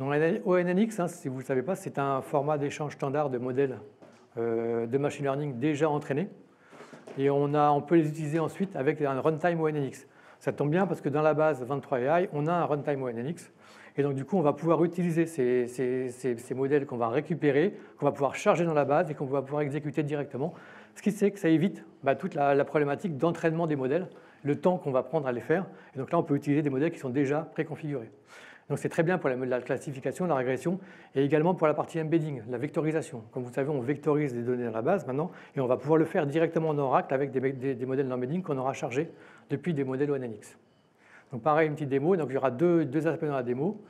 Speaker 5: Donc, ONNX, hein, si vous ne le savez pas, c'est un format d'échange standard de modèles de machine learning déjà entraînés. Et on peut les utiliser ensuite avec un runtime ONNX. Ça tombe bien parce que dans la base 23AI, on a un runtime ONNX. Et donc, du coup, on va pouvoir utiliser ces modèles qu'on va récupérer, qu'on va pouvoir charger dans la base et qu'on va pouvoir exécuter directement. Ce qui fait que ça évite toute la problématique d'entraînement des modèles, le temps qu'on va prendre à les faire. Et donc là, on peut utiliser des modèles qui sont déjà préconfigurés. Donc c'est très bien pour la classification, la régression, et également pour la partie embedding, la vectorisation. Comme vous savez, on vectorise des données dans la base maintenant, et on va pouvoir le faire directement dans Oracle avec des modèles d'embedding qu'on aura chargés depuis des modèles ONNX. Donc pareil, une petite démo. Donc il y aura deux aspects dans la démo.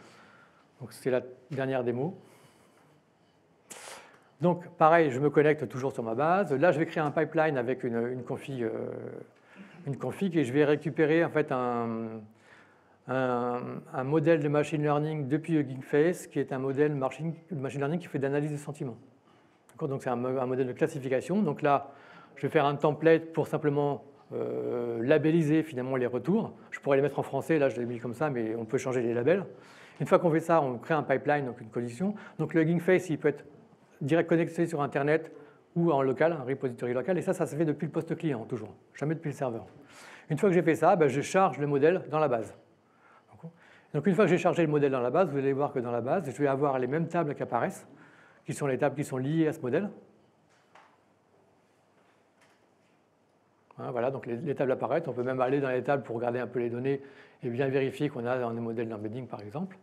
Speaker 5: Donc c'est la dernière démo. Donc pareil, je me connecte toujours sur ma base. Là, je vais créer un pipeline avec une config et je vais récupérer en fait un modèle de machine learning depuis Hugging Face, qui est un modèle machine learning qui fait de l'analyse des sentiments. Donc c'est un modèle de classification. Donc là, je vais faire un template pour simplement labelliser finalement les retours. Je pourrais les mettre en français, là je l'ai mis comme ça, mais on peut changer les labels. Une fois qu'on fait ça, on crée un pipeline, donc une condition. Donc le Hugging Face, il peut être direct connecté sur Internet ou en local, un repository local, et ça se fait depuis le poste client, toujours, jamais depuis le serveur. Une fois que j'ai fait ça, je charge le modèle dans la base. Donc une fois que j'ai chargé le modèle dans la base, vous allez voir que dans la base, je vais avoir les mêmes tables qui apparaissent, qui sont les tables qui sont liées à ce modèle. Voilà, donc les tables apparaissent. On peut même aller dans les tables pour regarder un peu les données et bien vérifier qu'on a un modèle d'embedding, par exemple.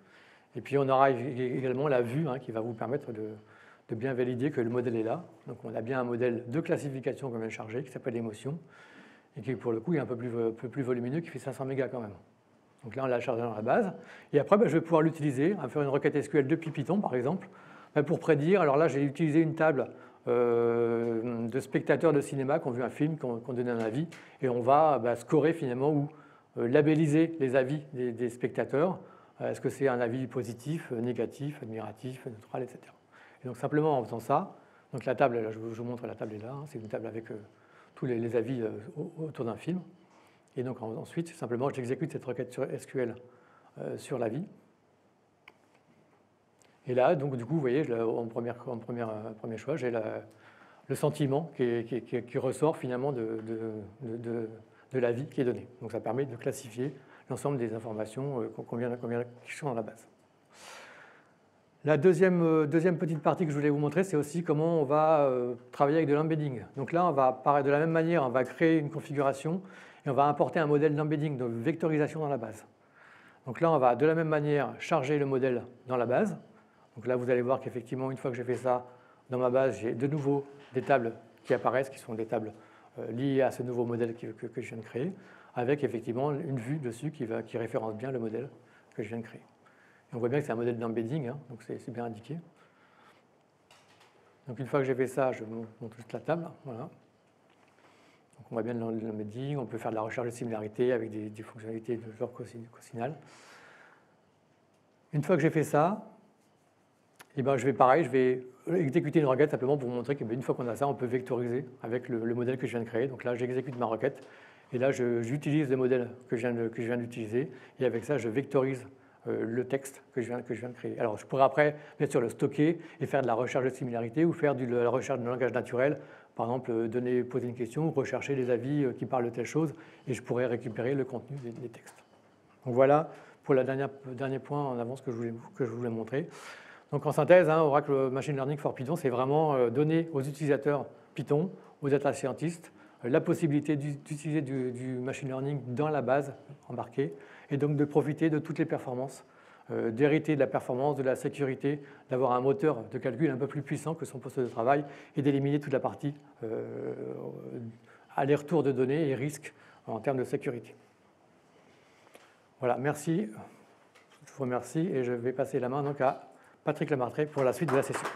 Speaker 5: Et puis on aura également la vue qui va vous permettre de bien valider que le modèle est là. Donc on a bien un modèle de classification qu'on vient de charger, qui s'appelle émotion, et qui pour le coup est un peu plus volumineux, qui fait 500 mégas quand même. Donc là, on l'a chargé dans la base. Et après, je vais pouvoir l'utiliser, faire une requête SQL depuis Python, par exemple, pour prédire. Alors là, j'ai utilisé une table de spectateurs de cinéma qui ont vu un film, qui ont donné un avis, et on va scorer finalement ou labelliser les avis des spectateurs. Est-ce que c'est un avis positif, négatif, admiratif, neutral, etc. Et donc simplement en faisant ça, donc la table, là, je vous montre, la table est là, c'est une table avec tous les avis autour d'un film. Et donc ensuite, simplement, j'exécute cette requête sur SQL sur l'avis. Et là, donc, du coup, vous voyez, en premier choix, j'ai le sentiment qui ressort finalement de l'avis qui est donné. Donc ça permet de classifier l'ensemble des informations qui sont dans la base. La deuxième petite partie que je voulais vous montrer, c'est aussi comment on va travailler avec de l'embedding. Donc là, on va, pareil, de la même manière, on va créer une configuration et on va importer un modèle d'embedding, de vectorisation dans la base. Donc là, on va de la même manière charger le modèle dans la base. Donc là, vous allez voir qu'effectivement, une fois que j'ai fait ça, dans ma base, j'ai de nouveau des tables qui apparaissent, qui sont des tables liées à ce nouveau modèle que je viens de créer, avec effectivement une vue dessus qui référence bien le modèle que je viens de créer. Et on voit bien que c'est un modèle d'embedding, donc c'est bien indiqué. Donc une fois que j'ai fait ça, je vous montre juste la table. Voilà. Donc on voit bien l'embedding, on peut faire de la recherche de similarité avec des fonctionnalités de genre cosinal. Une fois que j'ai fait ça, je vais exécuter une requête simplement pour vous montrer qu'une fois qu'on a ça, on peut vectoriser avec le modèle que je viens de créer. Donc là, j'exécute ma requête et là, j'utilise le modèle que je viens d'utiliser et avec ça, je vectorise le texte que je viens de créer. Alors, je pourrais après, bien sûr, le stocker et faire de la recherche de similarité ou faire de la recherche de langage naturel. Par exemple, poser une question ou rechercher des avis qui parlent de telle chose et je pourrais récupérer le contenu des textes. Donc voilà pour le dernier point en avance que je voulais montrer. Donc en synthèse, Oracle Machine Learning for Python, c'est vraiment donner aux utilisateurs Python, aux data scientists, la possibilité d'utiliser du machine learning dans la base embarquée et donc de profiter de toutes les performances, d'hériter de la performance, de la sécurité, d'avoir un moteur de calcul un peu plus puissant que son poste de travail et d'éliminer toute la partie aller-retour de données et risques en termes de sécurité. Voilà, merci. Je vous remercie et je vais passer la main donc à Patrick Lamartré pour la suite de la session.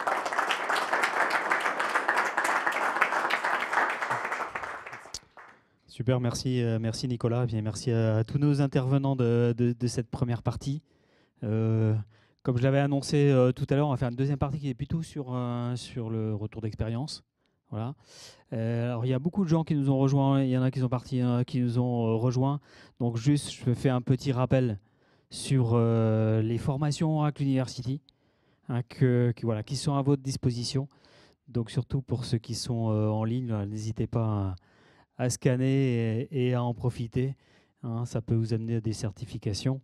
Speaker 1: Super, merci Nicolas, et merci à tous nos intervenants de cette première partie. Comme je l'avais annoncé tout à l'heure, on va faire une deuxième partie qui est plutôt sur le retour d'expérience. Voilà. Alors, il y a beaucoup de gens qui nous ont rejoints. Il y en a qui sont partis, il y en a qui nous ont rejoints. Donc, juste, je fais un petit rappel sur les formations Oracle University hein, voilà, qui sont à votre disposition. Donc, surtout pour ceux qui sont en ligne, n'hésitez pas à scanner et à en profiter. Hein, ça peut vous amener à des certifications.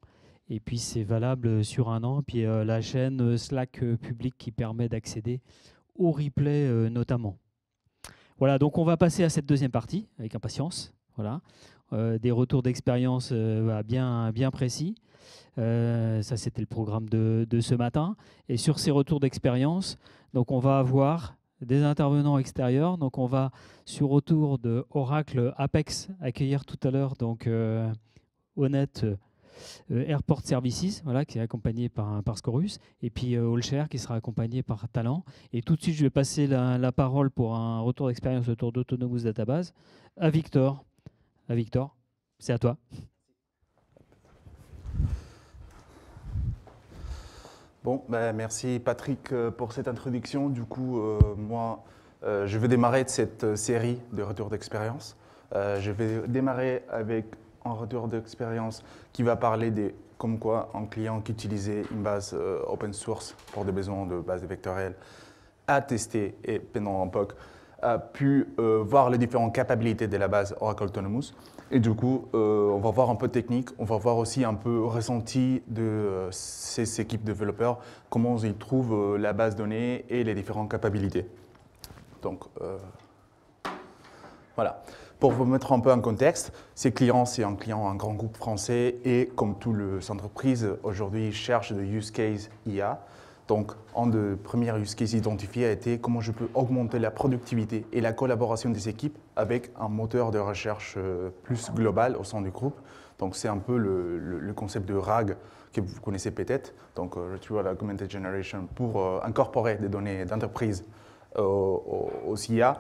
Speaker 1: Et puis, c'est valable sur un an. Puis, la chaîne Slack publique qui permet d'accéder au replay notamment. Voilà, donc on va passer à cette deuxième partie avec impatience. Voilà. Des retours d'expérience bien précis. Ça, c'était le programme de ce matin. Et sur ces retours d'expérience, donc on va avoir des intervenants extérieurs. Donc on va, sur autour de Oracle Apex, accueillir tout à l'heure donc Honnête Airport Services, voilà, qui est accompagné par Scorus, et puis Allshare qui sera accompagné par Talent. Et tout de suite, je vais passer la parole pour un retour d'expérience autour d'Autonomous Database à Victor. Victor, c'est à toi.
Speaker 6: Bon, merci Patrick pour cette introduction. Du coup, moi, je vais démarrer de cette série de retours d'expérience. Je vais démarrer avec un retour d'expérience qui va parler de comme quoi un client qui utilisait une base open source pour des besoins de base vectorielle a testé et pendant un POC a pu voir les différentes capacités de la base Oracle Autonomous. Et du coup, on va voir un peu de technique, on va voir aussi un peu ressenti de ces équipes développeurs, comment ils trouvent la base de données et les différentes capacités. Donc, voilà. Pour vous mettre un peu en contexte, ces clients, c'est un grand groupe français et comme toutes les entreprises, aujourd'hui, ils cherchent des use cases IA. Donc, un des premiers use cases identifiés a été comment je peux augmenter la productivité et la collaboration des équipes avec un moteur de recherche plus global au sein du groupe. Donc, c'est un peu le concept de RAG que vous connaissez peut-être, donc Retrieval Augmented Generation, pour incorporer des données d'entreprise aux IA.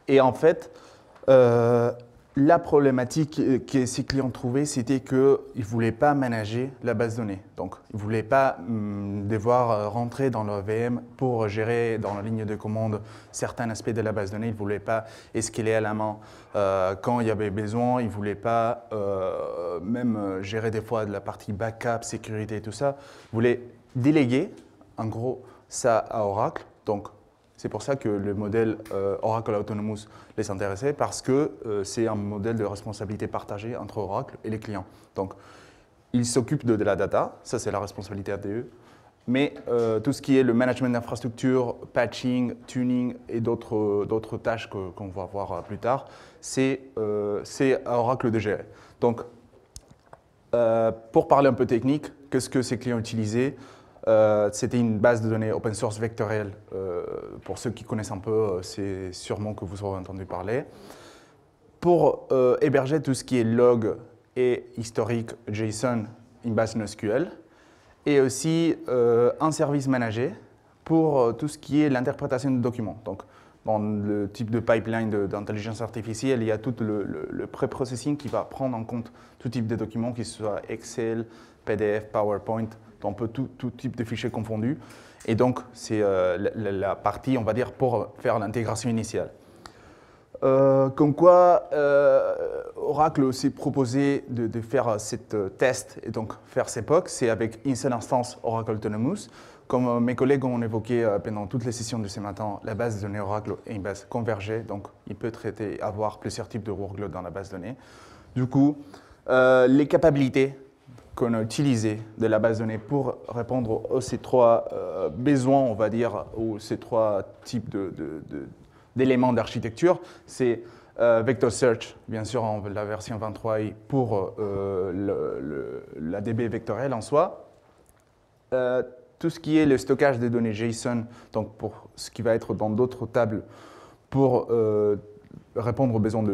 Speaker 6: Et en fait, la problématique que ces clients trouvaient, c'était qu'ils ne voulaient pas manager la base de données. Donc, ils ne voulaient pas devoir rentrer dans leur VM pour gérer dans la ligne de commande certains aspects de la base de données. Ils ne voulaient pas escaler à la main quand il y avait besoin. Ils ne voulaient pas même gérer des fois de la partie backup, sécurité et tout ça. Ils voulaient déléguer, en gros, ça à Oracle. Donc, c'est pour ça que le modèle Oracle Autonomous les intéressait, parce que c'est un modèle de responsabilité partagée entre Oracle et les clients. Donc, ils s'occupent de la data, ça c'est la responsabilité ADE, mais tout ce qui est le management d'infrastructure, patching, tuning et d'autres tâches qu'on va voir plus tard, c'est à Oracle de gérer. Donc, pour parler un peu technique, qu'est-ce que ces clients utilisaient ? C'était une base de données open source vectorielle. Pour ceux qui connaissent un peu, c'est sûrement que vous aurez entendu parler. Pour héberger tout ce qui est log et historique JSON, une base NoSQL. Et aussi un service managé pour tout ce qui est l'interprétation de documents. Donc, dans le type de pipeline d'intelligence artificielle, il y a tout le pré-processing qui va prendre en compte tout type de documents, que ce soit Excel, PDF, PowerPoint, un peu tout type de fichiers confondus. Et donc, c'est la partie, on va dire, pour faire l'intégration initiale. Comme quoi, Oracle s'est proposé de faire cette test et donc faire ces POC, c'est avec une seule instance Oracle Autonomous. Comme mes collègues ont évoqué pendant toutes les sessions de ce matin, la base de données Oracle est une base convergée, donc il peut avoir plusieurs types de workloads dans la base de données. Du coup, les capacités qu'on a utilisées de la base de données pour répondre à ces trois besoins, on va dire, ou ces trois types d'éléments d'architecture, c'est Vector Search, bien sûr, en la version 23 pour la DB vectorielle en soi. Tout ce qui est le stockage des données JSON, donc pour ce qui va être dans d'autres tables, pour répondre aux besoins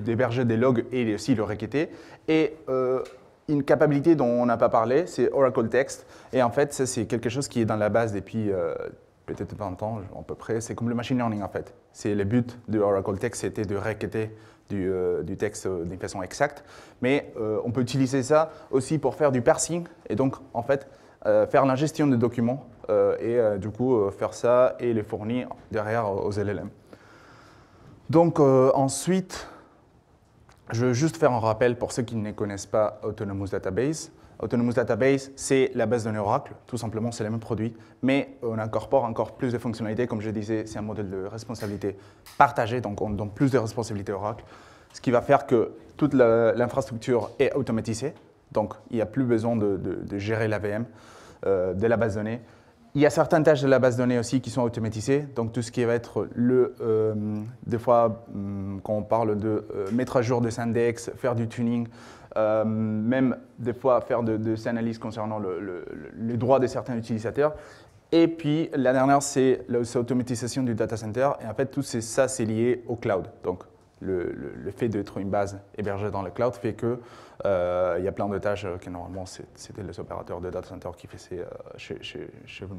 Speaker 6: d'héberger des logs et aussi le requêter. Et une capacité dont on n'a pas parlé, c'est Oracle Text. Et en fait, ça, c'est quelque chose qui est dans la base depuis peut-être 20 ans à peu près. C'est comme le machine learning, en fait. C'est le but de Oracle Text, c'était de requêter du texte d'une façon exacte. Mais on peut utiliser ça aussi pour faire du parsing. Et donc, en fait, faire la gestion des documents et du coup, faire ça et les fournir derrière aux LLM. Donc ensuite, je veux juste faire un rappel pour ceux qui ne connaissent pas Autonomous Database. Autonomous Database, c'est la base de données Oracle, tout simplement, c'est le même produit, mais on incorpore encore plus de fonctionnalités. Comme je disais, c'est un modèle de responsabilité partagée, donc on donne plus de responsabilités à Oracle, ce qui va faire que toute l'infrastructure est automatisée, donc il n'y a plus besoin de gérer l'AVM de la base de données. Il y a certaines tâches de la base de données aussi qui sont automatisées, donc tout ce qui va être des fois, quand on parle de mettre à jour des index, faire du tuning, même des fois faire des analyses concernant les droits de certains utilisateurs. Et puis la dernière, c'est l'automatisation du data center. Et en fait, tout ça, c'est lié au cloud. Donc le fait d'être une base hébergée dans le cloud fait que il y a plein de tâches que normalement c'était les opérateurs de data center qui faisaient chez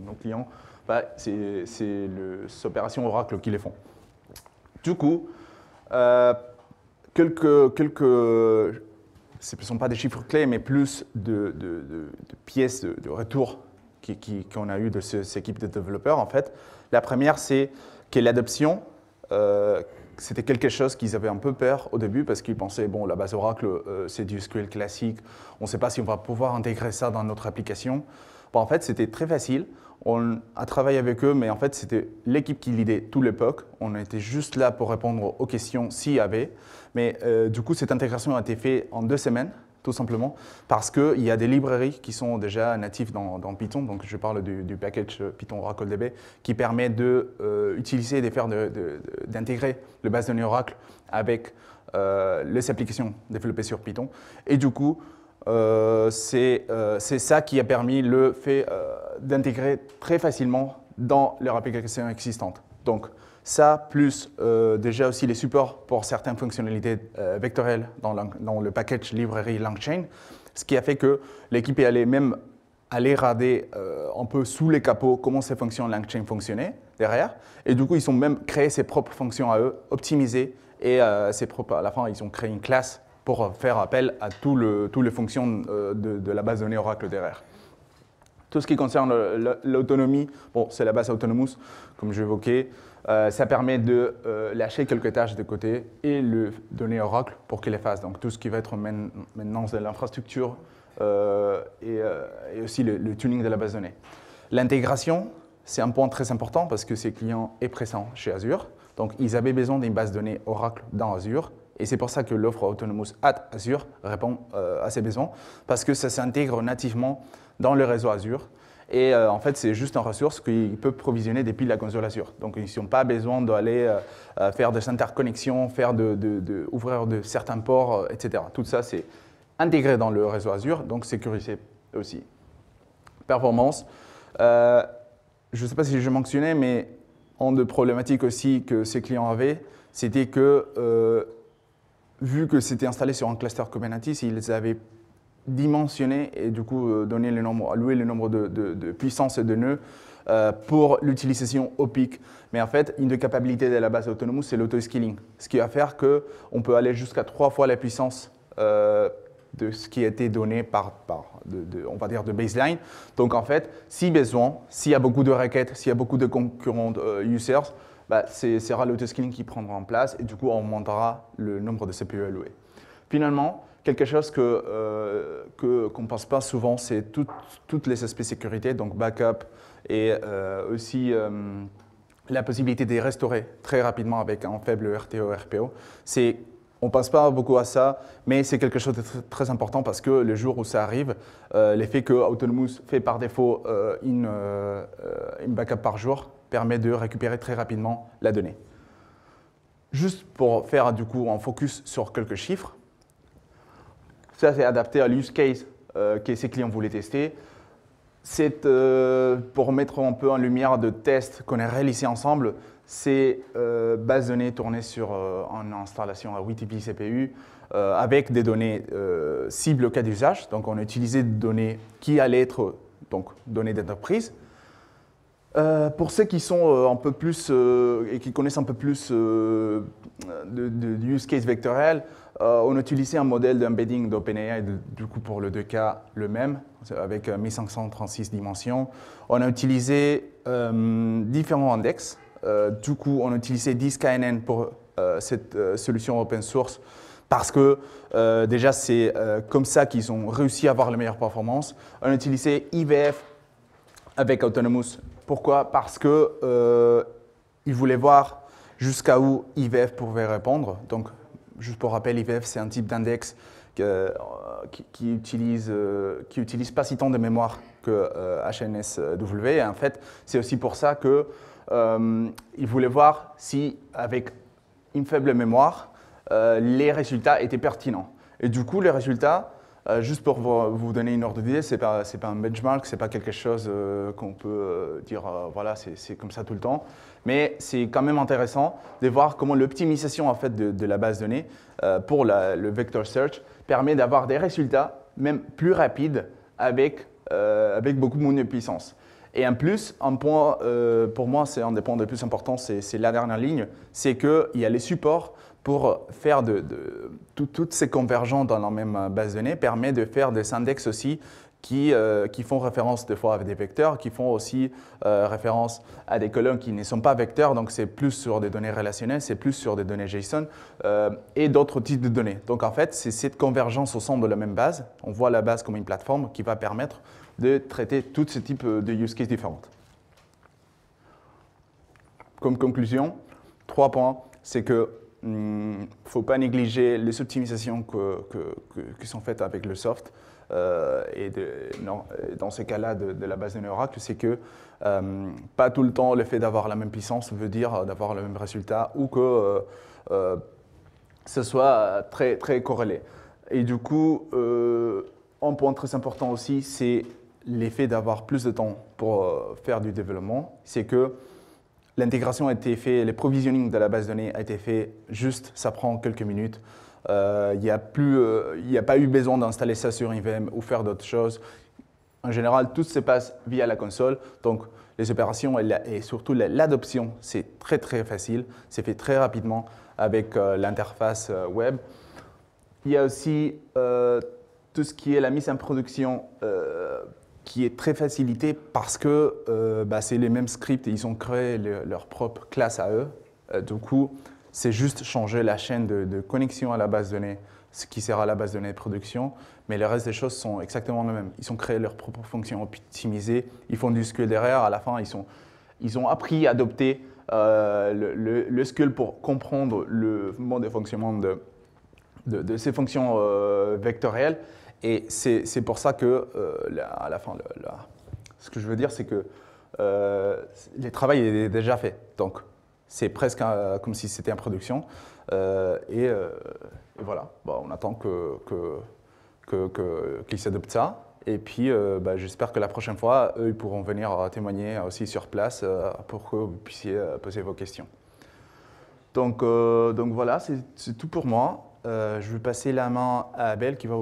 Speaker 6: nos clients. Bah, c'est les opérations Oracle qui les font. Du coup, ce ne sont pas des chiffres clés, mais plus de pièces de retour qu'on a eu de ces équipes de développeurs. En fait, la première, c'est que l'adoption, c'était quelque chose qu'ils avaient un peu peur au début parce qu'ils pensaient, bon, la base Oracle, c'est du SQL classique, on ne sait pas si on va pouvoir intégrer ça dans notre application. Bon, en fait, c'était très facile. On a travaillé avec eux, mais en fait, c'était l'équipe qui lidait tout l'époque. On était juste là pour répondre aux questions s'il y avait. Mais du coup, cette intégration a été faite en 2 semaines, tout simplement, parce qu'il y a des librairies qui sont déjà natives dans Python. Donc, je parle du package Python OracleDB qui permet d'utiliser et d'intégrer le base de données Oracle avec les applications développées sur Python. Et du coup, c'est ça qui a permis le fait d'intégrer très facilement dans leur application existante. Donc, ça, plus déjà aussi les supports pour certaines fonctionnalités vectorielles dans le package librairie LangChain, ce qui a fait que l'équipe est allée même regarder un peu sous les capots comment ces fonctions LangChain fonctionnaient derrière. Et du coup, ils ont même créé ses propres fonctions à eux, optimisées, et à la fin, ils ont créé une classe pour faire appel à toutes les fonctions de la base de données Oracle derrière. Tout ce qui concerne l'autonomie, bon, c'est la base Autonomous, comme j'évoquais. Ça permet de lâcher quelques tâches de côté et le donner à Oracle pour qu'il les fasse. Donc tout ce qui va être maintenance de l'infrastructure et aussi le tuning de la base de données. L'intégration, c'est un point très important parce que ces clients est présent chez Azure. Donc ils avaient besoin d'une base de données Oracle dans Azure. Et c'est pour ça que l'offre Autonomous Azure répond à ces besoins, parce que ça s'intègre nativement dans le réseau Azure. Et en fait, c'est juste une ressource qu'ils peuvent provisionner depuis la console Azure. Donc, ils n'ont pas besoin d'aller faire des interconnexions, ouvrir de certains ports, etc. Tout ça, c'est intégré dans le réseau Azure, donc sécurisé aussi. Performance. Je ne sais pas si je mentionnais, mais une des problématiques aussi que ces clients avaient, c'était que vu que c'était installé sur un cluster Kubernetes, ils avaient dimensionné et du coup alloué le nombre de puissance et de nœuds pour l'utilisation au pic. Mais en fait, une des capacités de la base Autonomous, c'est l'auto-scaling, ce qui va faire qu'on peut aller jusqu'à 3 fois la puissance de ce qui a été donné on va dire de baseline. Donc en fait, si besoin, s'il y a beaucoup de requêtes, s'il y a beaucoup de concurrents users, bah, ce sera l'autoscaling qui prendra en place et du coup, on augmentera le nombre de CPU alloués. Finalement, quelque chose qu'on ne pense pas souvent, c'est toutes les aspects sécurité, donc backup et aussi la possibilité de restaurer très rapidement avec un faible RTO, RPO. On ne pense pas beaucoup à ça, mais c'est quelque chose de très important parce que le jour où ça arrive, l'effet que Autonomous fait par défaut une backup par jour permet de récupérer très rapidement la donnée. Juste pour faire du coup un focus sur quelques chiffres, ça c'est adapté à l'use case que ces clients voulaient tester. C'est pour mettre un peu en lumière de tests qu'on a réalisés ensemble, c'est base de données tournée sur une installation à 8 TB CPU avec des données cibles au cas d'usage. Donc on a utilisé des données qui allaient être donc, données d'entreprise. Pour ceux qui sont un peu plus et qui connaissent un peu plus de use case vectoriel, on a utilisé un modèle d'embedding d'OpenAI, du coup pour le 2K le même, avec 1536 dimensions. On a utilisé différents index. Du coup, on a utilisé 10KNN pour cette solution open source parce que déjà, c'est comme ça qu'ils ont réussi à avoir la meilleure performance. On a utilisé IVF avec Autonomous. Pourquoi? Parce qu'ils voulaient voir jusqu'à où IVF pouvait répondre. Donc, juste pour rappel, IVF, c'est un type d'index qui utilise pas si tant de mémoire que HNSW. Et en fait, c'est aussi pour ça qu'ils voulaient voir si, avec une faible mémoire, les résultats étaient pertinents. Et du coup, les résultats, juste pour vous donner une ordre d'idée, ce n'est pas un benchmark, ce n'est pas quelque chose qu'on peut dire, voilà, c'est comme ça tout le temps. Mais c'est quand même intéressant de voir comment l'optimisation en fait, de la base de données pour le vector search permet d'avoir des résultats même plus rapides avec beaucoup moins de puissance. Et en plus, un point, pour moi, c'est un des points les plus importants, c'est la dernière ligne, c'est qu'il y a les supports pour faire toutes ces convergences dans la même base de données, permet de faire des index aussi qui font référence des fois à des vecteurs, qui font aussi référence à des colonnes qui ne sont pas vecteurs, donc c'est plus sur des données relationnelles, c'est plus sur des données JSON et d'autres types de données. Donc en fait, c'est cette convergence au sein de la même base. On voit la base comme une plateforme qui va permettre de traiter tous ces types de use cases différentes. Comme conclusion, 3 points, c'est que ne faut pas négliger les optimisations qui sont faites avec le soft. Dans ces cas-là de la base de données Oracle, c'est que pas tout le temps le fait d'avoir la même puissance veut dire d'avoir le même résultat ou que ce soit très, très corrélé. Et du coup, un point très important aussi, c'est l'effet d'avoir plus de temps pour faire du développement. C'est que l'intégration a été faite, le provisioning de la base de données a été fait juste, ça prend quelques minutes. Il n'y a pas eu besoin d'installer ça sur une VM ou faire d'autres choses. En général, tout se passe via la console. Donc, les opérations et surtout l'adoption, c'est très, très facile. C'est fait très rapidement avec l'interface web. Il y a aussi tout ce qui est la mise en production qui est très facilité parce que c'est les mêmes scripts et ils ont créé leur propre classe à eux. Du coup, c'est juste changer la chaîne de connexion à la base de données, ce qui sera la base de données de production, mais le reste des choses sont exactement les mêmes. Ils ont créé leurs propres fonctions optimisées, ils font du SQL derrière, à la fin, ils ont appris à adopter le SQL pour comprendre le mode de fonctionnement de ces fonctions vectorielles. Et c'est pour ça que, à la fin, ce que je veux dire, c'est que le travail est déjà fait. Donc, c'est presque comme si c'était en production. Et voilà, on attend qu'ils s'adoptent ça. Et puis, j'espère que la prochaine fois, eux, ils pourront venir témoigner aussi sur place pour que vous puissiez poser vos questions. Donc voilà, c'est tout pour moi. Je vais passer la main à Abel qui va